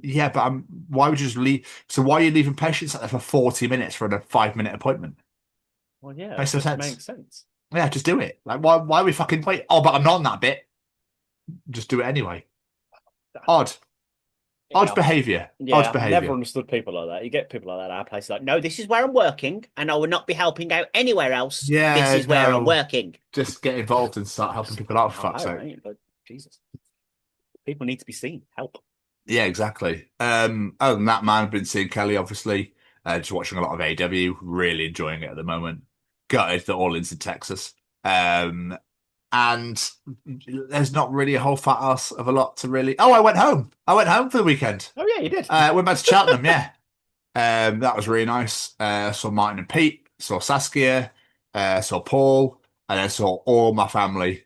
"Yeah, but why would you just leave? So why are you leaving patients out there for 40 minutes for a 5-minute appointment?" Well, yeah, makes no sense. Makes sense. Yeah, just do it. Like, why are we fucking wait? Oh, but I'm not on that bit. Just do it anyway. Odd behaviour. Yeah, Odd I've behaviour. never understood people like that. You get people like that at our place, like, "No, this is where I'm working, and I will not be helping out anywhere else. Yeah, this is where I'm working." Just get involved and start helping people out, for fuck's sake. Right? But Jesus, people need to be seen. Help. Yeah, exactly. Other than that, man, I've been seeing Kelly, obviously. Just watching a lot of AW, really enjoying it at the moment. Gutted that all in's in Texas. And there's not really a whole fat ass of a lot to really. Oh, I went home for the weekend. Oh yeah, you did. Went back to Cheltenham. Yeah. That was really nice. Saw Martin and Pete, saw Saskia, saw Paul, and then saw all my family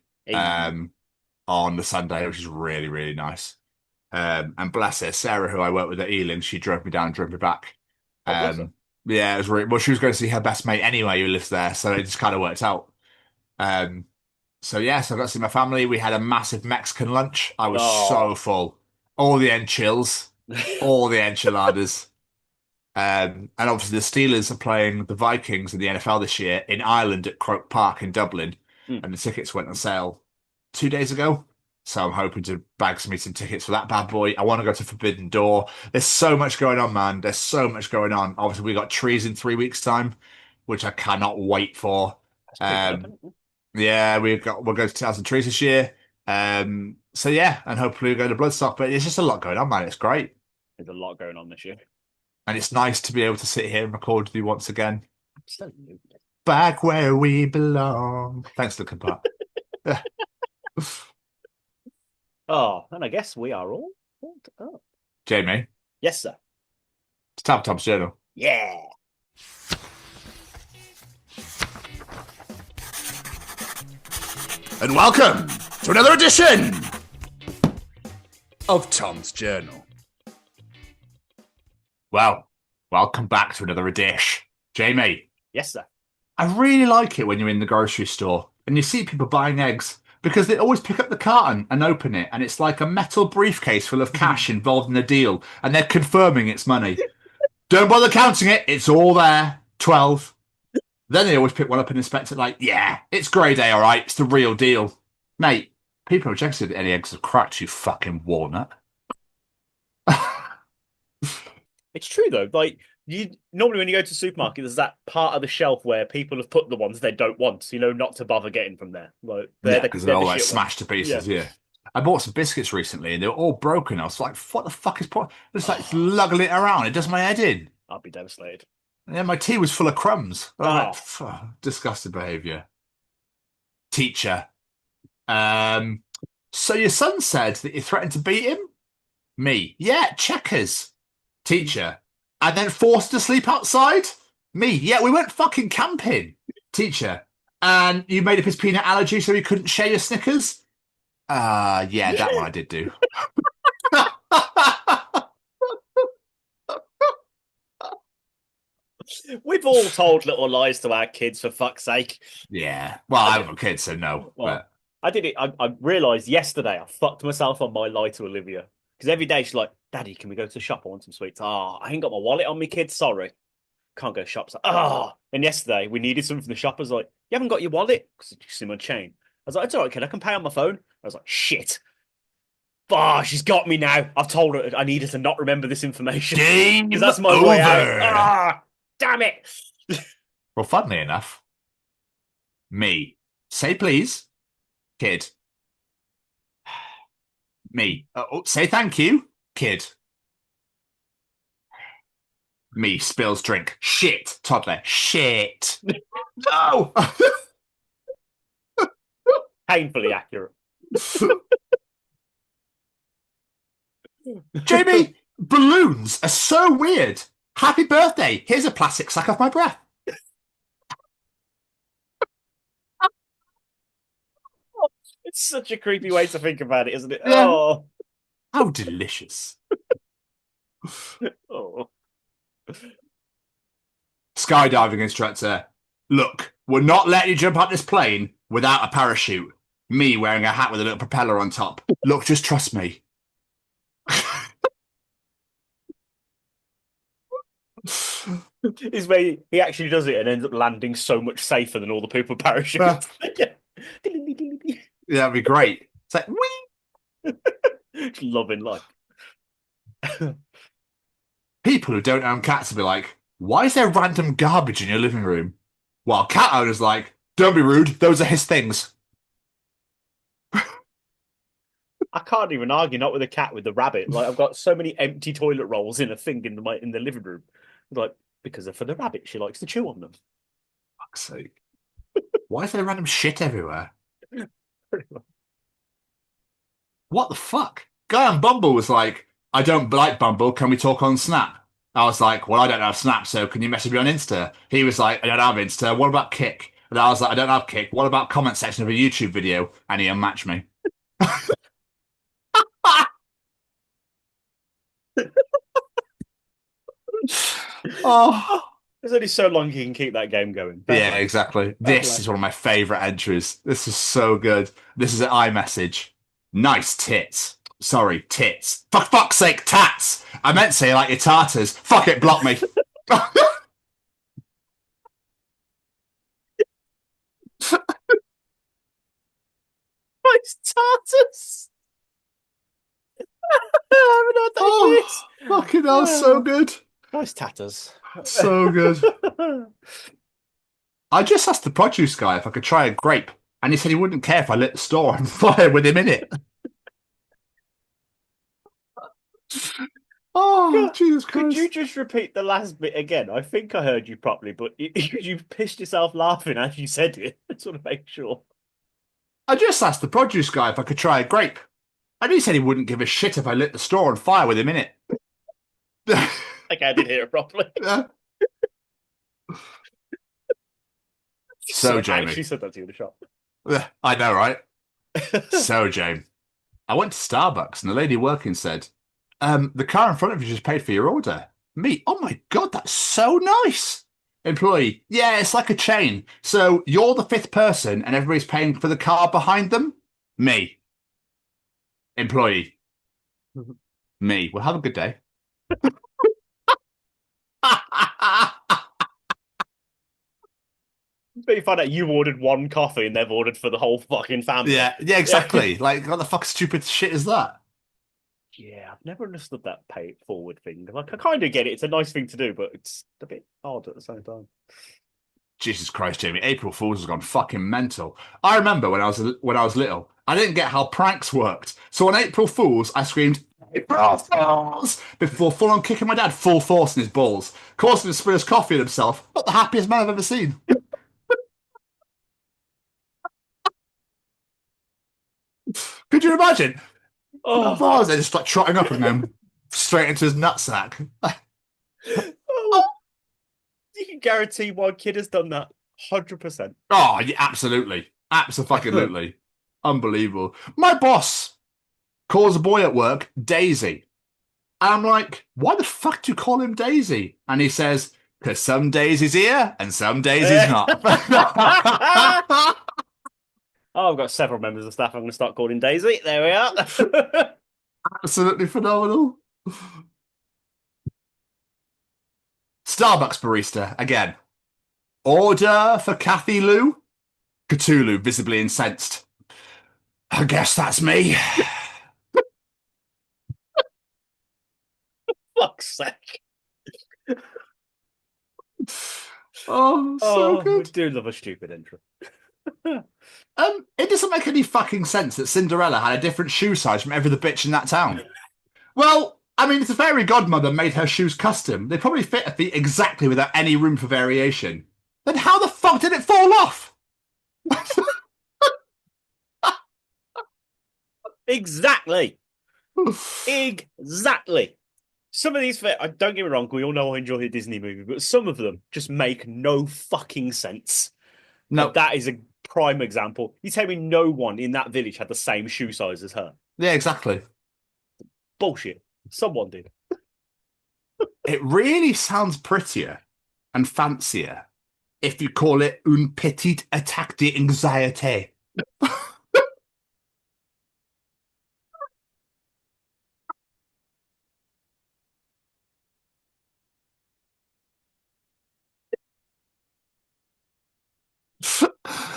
on the Sunday, which is really, really nice. And bless her, Sarah, who I worked with at Ealing, she drove me down and drove me back. Yeah, it was really well. She was going to see her best mate anyway, who lives there, so it just kind of worked out. So I got to see my family. We had a massive Mexican lunch. I was so full. All the enchils, all the enchiladas. And obviously the Steelers are playing the Vikings in the NFL this year in Ireland at Croke Park in Dublin. And the tickets went on sale 2 days ago. So I'm hoping to bag me some tickets for that bad boy. I want to go to Forbidden Door. There's so much going on, man. There's so much going on. Obviously, we got Trees in 3 weeks' time, which I cannot wait for. Yeah, we're going to 2,000 Trees this year. So yeah, and hopefully we'll go to Bloodstock. But it's just a lot going on, man. It's great. There's a lot going on this year. And it's nice to be able to sit here and record with you once again. Absolutely. Back where we belong. Thanks, Looking Part. Oh, and I guess we are all up. Jamie. Yes, sir. It's time for Tom's Journal. Yeah. And welcome to another edition of Tom's Journal. Well, welcome back to another edition. Jamie. Yes, sir. I really like it when you're in the grocery store and you see people buying eggs, because they always pick up the carton and open it, and it's like a metal briefcase full of cash involved in the deal, and they're confirming it's money. Don't bother counting it. It's all there. 12. Then they always pick one up and inspect it like, yeah, it's grade A, all right. It's the real deal. Mate, people have rejected any eggs have cracked, you fucking walnut. It's true, though. Like, you normally when you go to the supermarket, there's that part of the shelf where people have put the ones they don't want, not to bother getting from there. Like, because they're all like smashed to pieces. Yeah. I bought some biscuits recently and they were all broken. I was like, what the fuck is point? It's like lugging it around. It does my head in. I'd be devastated. Yeah, my tea was full of crumbs. Like, disgusting behaviour. Teacher. So your son said that you threatened to beat him? Me. Yeah, checkers. Teacher. And then forced to sleep outside? Me. Yeah, we went fucking camping. Teacher. And you made up his peanut allergy so he couldn't share your Snickers? Yeah, that one I did do. We've all told little lies to our kids, for fuck's sake. Yeah. Well, I haven't got kids, so no. Well, but... I did it. I realised yesterday I fucked myself on my lie to Olivia. Because every day she's like, Daddy, can we go to the shop? I want some sweets. I ain't got my wallet on me, kid. Sorry. Can't go to shops. And yesterday we needed something from the shop. I was like, you haven't got your wallet? Because you see my chain. I was like, it's all right, kid. I can pay on my phone. I was like, shit. She's got me now. I've told her I need her to not remember this information. Because that's my way out. Damn it. Well, funnily enough, me. Say please, kid. Me. Say thank you, kid. Me spills drink. Shit, toddler. Shit. No. Painfully accurate. Jamie, balloons are so weird. Happy birthday. Here's a plastic sack off my breath. It's such a creepy way to think about it, isn't it? Yeah. Oh. How delicious. Oh. Skydiving instructor. Look, we're not letting you jump out this plane without a parachute. Me wearing a hat with a little propeller on top. Look, just trust me. Is where he actually does it and ends up landing so much safer than all the people with parachutes. Yeah, that'd be great. It's like, whee! Just loving life. People who don't own cats will be like, why is there random garbage in your living room? While cat owners like, don't be rude, those are his things. I can't even argue, not with a cat, with the rabbit. Like, I've got so many empty toilet rolls in a thing in the living room. Like, because they're for the rabbit, she likes to chew on them. Fuck's sake. Why is there random shit everywhere? What the fuck? Guy on Bumble was like, I don't like Bumble, can we talk on Snap? I was like, well, I don't have Snap, so can you message me on Insta? He was like, I don't have Insta, what about Kick? And I was like, I don't have Kick, what about comment section of a YouTube video? And he unmatched me. Oh, there's only so long you can keep that game going. Yeah, exactly. This is one of my favorite entries. This is so good. This is an iMessage. Nice tits. Sorry, tits. For fuck's sake, tats. I meant to say like your tartars. Fuck it, block me. Nice tartars. I haven't heard that voice. Fucking hell, so good. Nice tatters. So good. I just asked the produce guy if I could try a grape, and he said he wouldn't care if I lit the store on fire with him in it. Oh, Jesus Christ. Could you just repeat the last bit again? I think I heard you properly, but you pissed yourself laughing as you said it. I just want to make sure. I just asked the produce guy if I could try a grape, and he said he wouldn't give a shit if I lit the store on fire with him in it. Okay, I didn't hear it properly. Yeah. So, Jamie. She said that to you in the shop. I know, right? So, Jamie, I went to Starbucks and the lady working said, the car in front of you just paid for your order. Me, oh my God, that's so nice. Employee, yeah, it's like a chain. So you're the fifth person and everybody's paying for the car behind them? Me. Employee. Me. Well, have a good day. But you find out you ordered one coffee and they've ordered for the whole fucking family. Yeah, exactly. Like, what the fuck stupid shit is that? Yeah, I've never understood that pay it forward thing. Like, I kind of get it. It's a nice thing to do, but it's a bit odd at the same time. Jesus Christ, Jamie. April Fool's has gone fucking mental. I remember when I was little, I didn't get how pranks worked. So on April Fool's, I screamed, April Fools! Before full on kicking my dad full force in his balls, causing him to spill his coffee on himself. Not the happiest man I've ever seen. Could you imagine? Oh, Bars, they just like trotting up and going straight into his nutsack. oh. You can guarantee one kid has done that 100%. Oh, yeah, absolutely. Absolutely. Unbelievable. My boss calls a boy at work Daisy. And I'm like, why the fuck do you call him Daisy? And he says, because some days he's here and some days he's not. Oh, I've got several members of staff I'm going to start calling Daisy. There we are. Absolutely phenomenal. Starbucks barista, again. Order for Kathy Lou. Cthulhu, visibly incensed. I guess that's me. Fuck's sake. Oh, so good. We do love a stupid intro. It doesn't make any fucking sense that Cinderella had a different shoe size from every other bitch in that town. Well, I mean, if the fairy godmother made her shoes custom, they probably fit her feet exactly without any room for variation. Then how the fuck did it fall off? Exactly. Exactly. Some of these, don't get me wrong, we all know I enjoy a Disney movie, but some of them just make no fucking sense. No. And that is a prime example. You tell me no one in that village had the same shoe size as her. Yeah, exactly. Bullshit. Someone did. It really sounds prettier and fancier if you call it une petite attaque d'anxiété.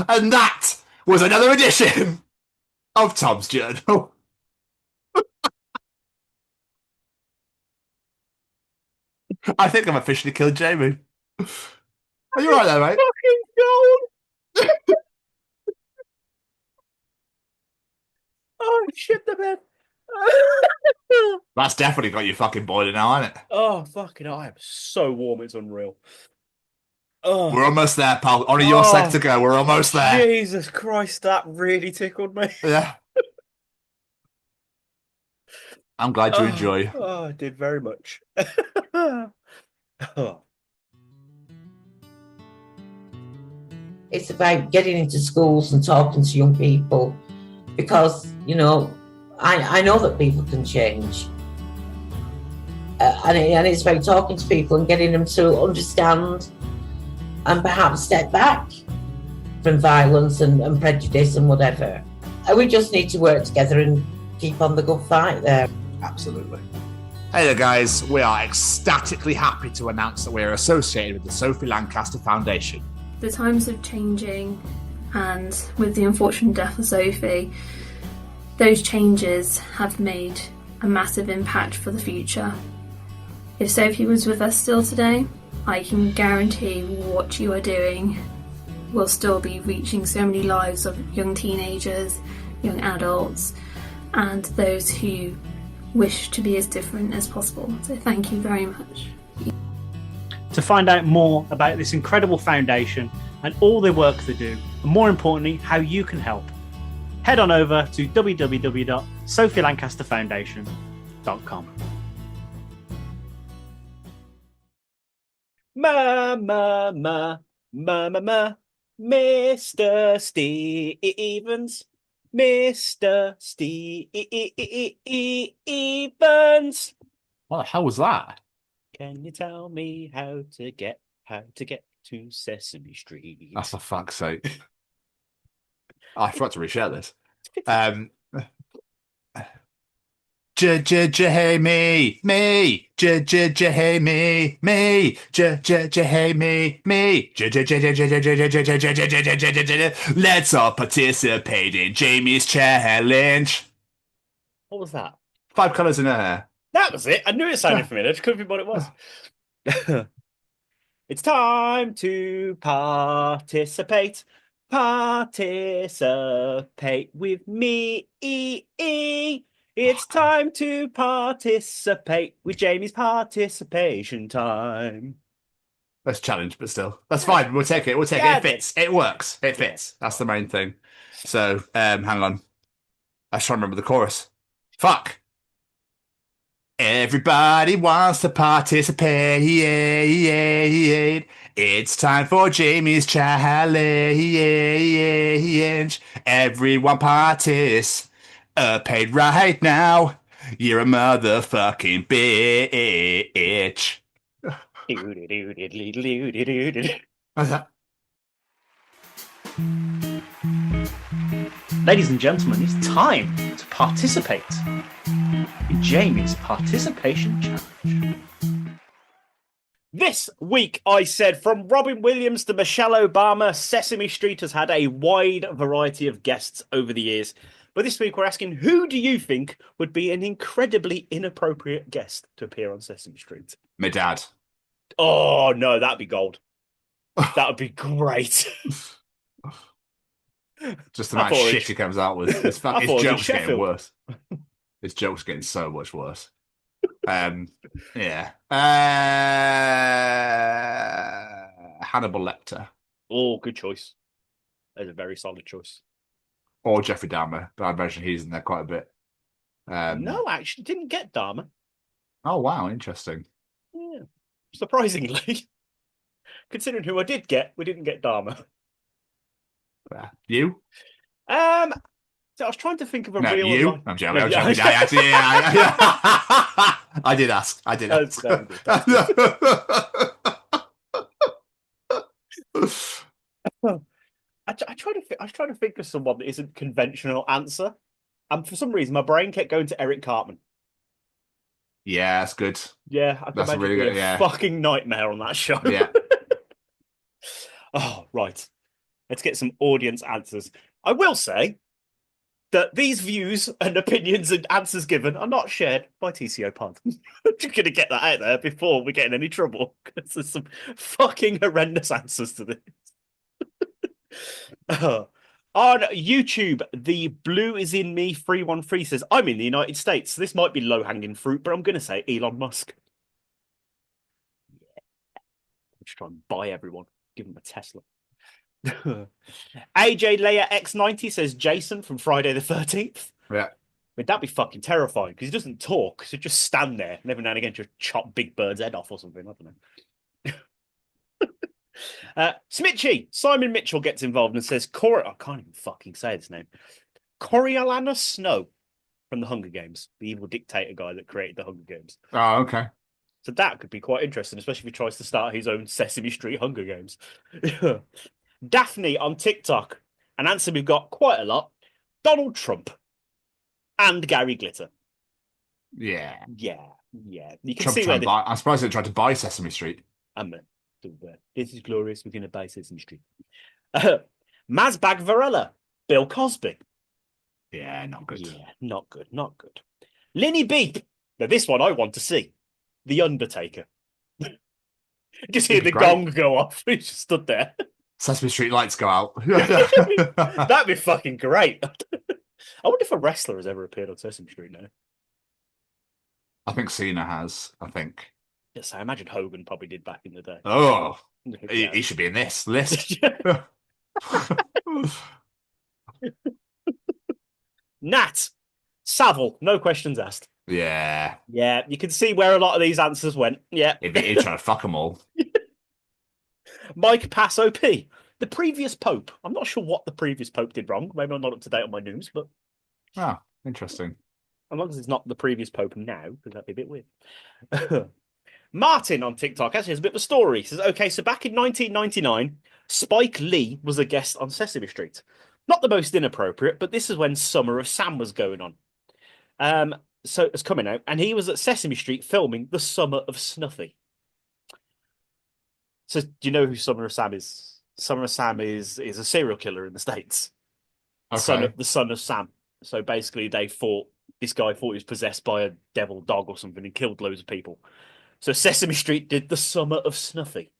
And that was another edition of Tom's Journal. I think I've officially killed Jamie. Are you right there, mate? Fucking gold. Oh, shit the bed. That's definitely got you fucking boiling now, hasn't it? Oh, fucking hell. I am so warm, it's unreal. Oh. We're almost there, pal. Only your sec to go. We're almost there. Jesus Christ, that really tickled me. Yeah. I'm glad you enjoy. Oh, I did very much. It's about getting into schools and talking to young people because, you know, I know that people can change. And it's about talking to people and getting them to understand and perhaps step back from violence and prejudice and whatever. And we just need to work together and keep on the good fight there. Absolutely. Hey there, guys. We are ecstatically happy to announce that we are associated with the Sophie Lancaster Foundation. The times are changing, and with the unfortunate death of Sophie, those changes have made a massive impact for the future. If Sophie was with us still today, I can guarantee what you are doing will still be reaching so many lives of young teenagers, young adults, and those who wish to be as different as possible. So thank you very much. To find out more about this incredible foundation and all the work they do, and more importantly, how you can help, head on over to www.sophielancasterfoundation.com. Mr. Stevens. Mr. Stevens. What the hell was that? Can you tell me how to get to Sesame Street? Oh, for fuck's sake. I forgot to reshare this. Hey me, hey me, hey me. Let's all participate in Jamie's challenge. What was that? 5 colours in her hair. That was it. I knew it sounded familiar. I just couldn't think what it was. It's time to participate. Participate with me. It's time to participate with Jamie's participation time. That's a challenge, but still. That's fine. We'll take it. It fits. It works. It fits. That's the main thing. So, hang on. I was trying to remember the chorus. Fuck. Everybody wants to participate. It's time for Jamie's challenge. Everyone participate right now. You're a motherfucking bitch. What's that? Ladies and gentlemen, it's time to participate in Jamie's participation challenge. This week, I said, from Robin Williams to Michelle Obama, Sesame Street has had a wide variety of guests over the years. But this week, we're asking, who do you think would be an incredibly inappropriate guest to appear on Sesame Street? My dad. Oh, no, that'd be gold. That would be great. Just the amount of shit he comes out with. His joke's getting worse. His joke's getting so much worse. Yeah. Hannibal Lecter. Oh, good choice. That's a very solid choice. Or Jeffrey Dahmer, but I imagine he's in there quite a bit. No, actually, didn't get Dahmer. Oh, wow, interesting. Yeah. Surprisingly. Considering who I did get, we didn't get Dahmer. You? So I was trying to think of a real you? life... I'm joking. I did ask. I did ask. I was trying to think of someone that isn't conventional answer, and for some reason my brain kept going to Eric Cartman. Yeah, that's good. Yeah, I can That's imagine really good. a Yeah, fucking nightmare on that show. Yeah. Oh, right. Let's get some audience answers. I will say that these views and opinions and answers given are not shared by TCO Pod. I'm just going to get that out there before we get in any trouble, because there's some fucking horrendous answers to this. On YouTube, the Blue is in me 313 says, I'm in the United States. So this might be low-hanging fruit, but I'm going to say Elon Musk. Yeah. Just try and buy everyone. Give them a Tesla. AJ Leia X90 says Jason from Friday the 13th. Yeah. I mean, that'd be fucking terrifying because he doesn't talk. So just stand there and every now and again just chop Big Bird's head off or something. I don't know. Smitchy, Simon Mitchell gets involved and says, I can't even fucking say this name. Coriolanus Snow from the Hunger Games, the evil dictator guy that created the Hunger Games. Oh, okay. So that could be quite interesting, especially if he tries to start his own Sesame Street Hunger Games. Daphne on TikTok, an answer we've got quite a lot. Donald Trump and Gary Glitter. Yeah. Yeah. You can Trump see where I'm surprised they tried to buy Sesame Street. This is glorious. We're going to buy Sesame Street. Mazbag Varela, Bill Cosby. Yeah, not good. Yeah, not good. Linny Beep. Now, this one I want to see. The Undertaker. Just hear the gong go off. He just stood there. Sesame Street lights go out. That'd be fucking great. I wonder if a wrestler has ever appeared on Sesame Street now. I think Cena has. I think. Yes, I imagine Hogan probably did back in the day. Oh, he should be in this list. Nat Savile, no questions asked. Yeah, you can see where a lot of these answers went. Yeah, he's trying to fuck them all. Mike Pass OP, the previous Pope. I'm not sure what the previous Pope did wrong. Maybe I'm not up to date on my news, but interesting. As long as it's not the previous Pope now, because that'd be a bit weird. Martin on TikTok actually has a bit of a story. He says, okay, so back in 1999, Spike Lee was a guest on Sesame Street. Not the most inappropriate, but this is when Summer of Sam was going on. So it's coming out, and he was at Sesame Street filming The Summer of Snuffy. So do you know who Summer of Sam is? Summer of Sam is a serial killer in the States. Okay. The son of Sam. So basically this guy thought he was possessed by a devil dog or something and killed loads of people. So Sesame Street did The Summer of Snuffy.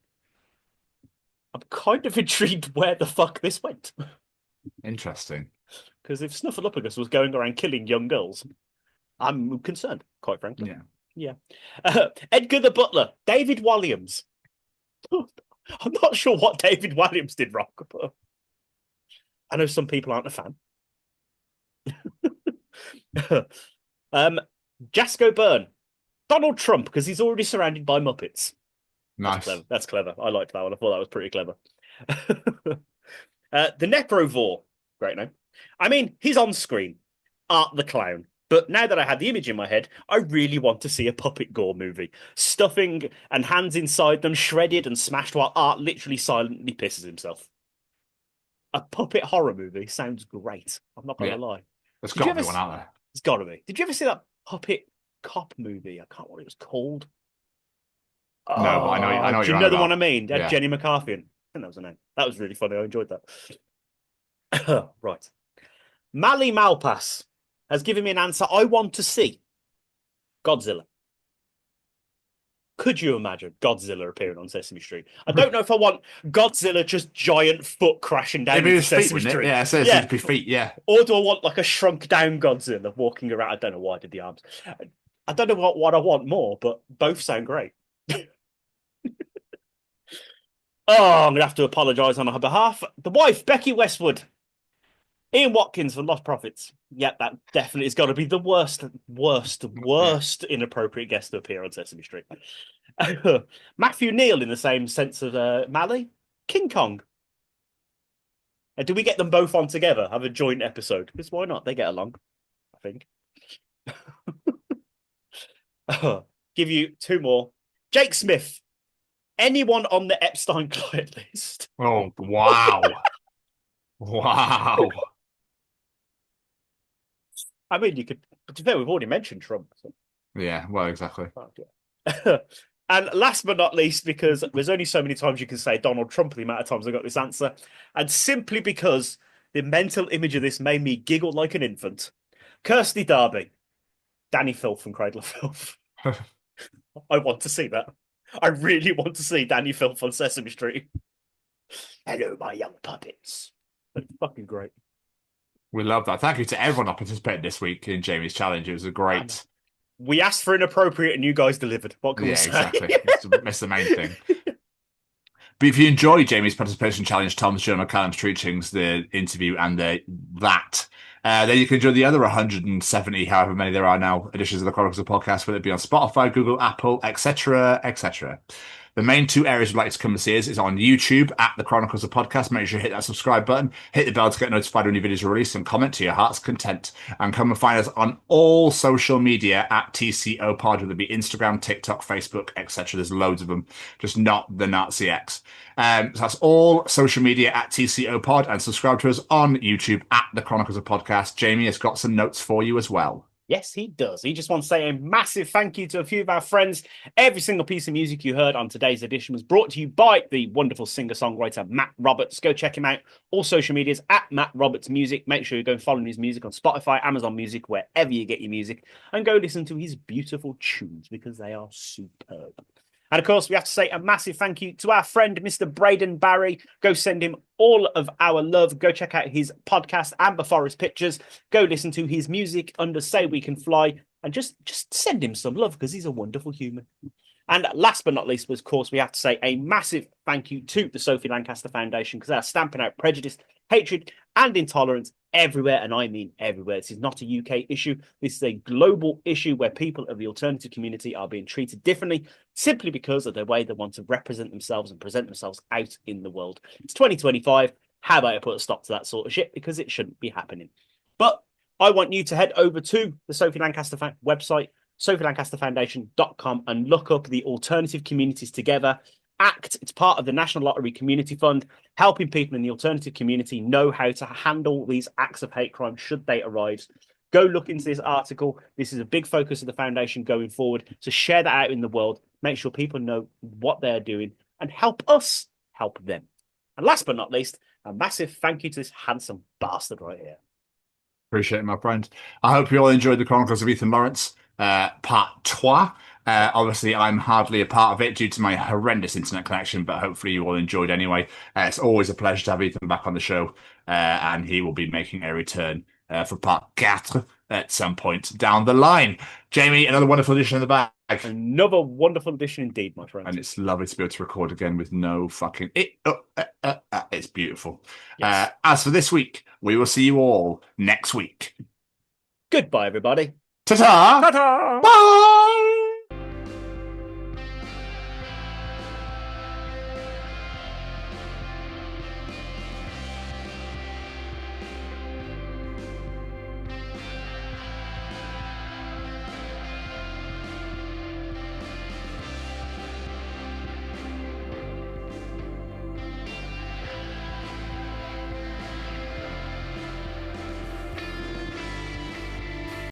I'm kind of intrigued where the fuck this went. Interesting. Because if Snuffleupagus was going around killing young girls, I'm concerned, quite frankly. Yeah. Edgar the Butler, David Walliams. I'm not sure what David Walliams did wrong, but I know some people aren't a fan. Jasco Byrne, Donald Trump, because he's already surrounded by Muppets. Nice. That's clever. I liked that one. I thought that was pretty clever. The Necrovore, great name. I mean, he's on screen, Art the Clown. But now that I had the image in my head, I really want to see a puppet gore movie. Stuffing and hands inside them, shredded and smashed while Art literally silently pisses himself. A puppet horror movie sounds great. I'm not going to lie. There's got to be one out there. It's got to be. Did you ever see that puppet cop movie? I can't remember what it was called. No, but I know. Do you know the one I mean? Jenny McCarthy. I think that was her name. That was really funny. I enjoyed that. Right. Mali Malpass has given me an answer I want to see. Godzilla. Could you imagine Godzilla appearing on Sesame Street? I don't know if I want Godzilla just giant foot crashing down Sesame Street. Yeah, it says it'd be feet, yeah. Or do I want like a shrunk down Godzilla walking around? I don't know why I did the arms. I don't know what I want more, but both sound great. I'm going to have to apologise on her behalf. The wife, Becky Westwood. Ian Watkins for Lost Profits. Yep, that definitely has got to be the worst inappropriate guest to appear on Sesame Street. Matthew Neal, in the same sense of Mali. King Kong. Do we get them both on together? Have a joint episode? Because why not? They get along, I think. Give you two more. Jake Smith. Anyone on the Epstein client list? Oh, wow. Wow. I mean, you could, but to be fair, we've already mentioned Trump. So. Yeah, well, exactly. And last but not least, because there's only so many times you can say Donald Trump, the amount of times I got this answer, and simply because the mental image of this made me giggle like an infant, Kirsty Darby, Danny Filth from Cradle of Filth. I want to see that. I really want to see Danny Filth on Sesame Street. Hello, my young puppets. That's fucking great. We love that. Thank you to everyone that participated this week in Jamie's challenge. It was a great. We asked for inappropriate and you guys delivered. What can we say? Exactly. That's the main thing. But if you enjoy Jamie's participation challenge, Tom's show, Callum's Treachings, the interview, and then you can enjoy the other 170, however many there are now, editions of the Chronicles of Podcast, whether it be on Spotify, Google, Apple, etc., etc. The main two areas we'd like to come and see is on YouTube at the Chronicles of Podcast. Make sure you hit that subscribe button, hit the bell to get notified when new videos are released, and comment to your heart's content. And come and find us on all social media at TCO Pod, whether it be Instagram, TikTok, Facebook, etc. There's loads of them, just not the Nazi X. So that's all social media at TCO Pod, and subscribe to us on YouTube at the Chronicles of Podcast. Jamie has got some notes for you as well. Yes, he does. He just wants to say a massive thank you to a few of our friends. Every single piece of music you heard on today's edition was brought to you by the wonderful singer-songwriter Matt Roberts. Go check him out. All social medias at Matt Roberts Music. Make sure you go and follow his music on Spotify, Amazon Music, wherever you get your music, and go listen to his beautiful tunes because they are superb. And of course, we have to say a massive thank you to our friend, Mr. Braden Barry. Go send him all of our love. Go check out his podcast, Amber Forest Pictures. Go listen to his music under Say We Can Fly. And just send him some love because he's a wonderful human. And last but not least, of course, we have to say a massive thank you to the Sophie Lancaster Foundation because they're stamping out prejudice, hatred, and intolerance everywhere, and I mean everywhere. This is not a UK issue. This is a global issue where people of the alternative community are being treated differently simply because of the way they want to represent themselves and present themselves out in the world. It's 2025. How about I put a stop to that sort of shit because it shouldn't be happening. But I want you to head over to the Sophie Lancaster website, sophielancasterfoundation.com, and look up the Alternative Communities Together Act. It's part of the National Lottery Community Fund, helping people in the alternative community know how to handle these acts of hate crime should they arise. Go look into this article. This is a big focus of the foundation going forward. So share that out in the world. Make sure people know what they're doing and help us help them. And last but not least, a massive thank you to this handsome bastard right here. Appreciate it, my friend. I hope you all enjoyed the Chronicles of Ethan Lawrence, part 2. Obviously, I'm hardly a part of it due to my horrendous internet connection, but hopefully you all enjoyed anyway. It's always a pleasure to have Ethan back on the show, and he will be making a return for part 4 at some point down the line. Jamie, another wonderful edition in the bag. Another wonderful edition indeed, my friend. And it's lovely to be able to record again with no fucking... It's beautiful. Yes. As for this week, we will see you all next week. Goodbye, everybody. Ta-ta! Ta-ta! Bye!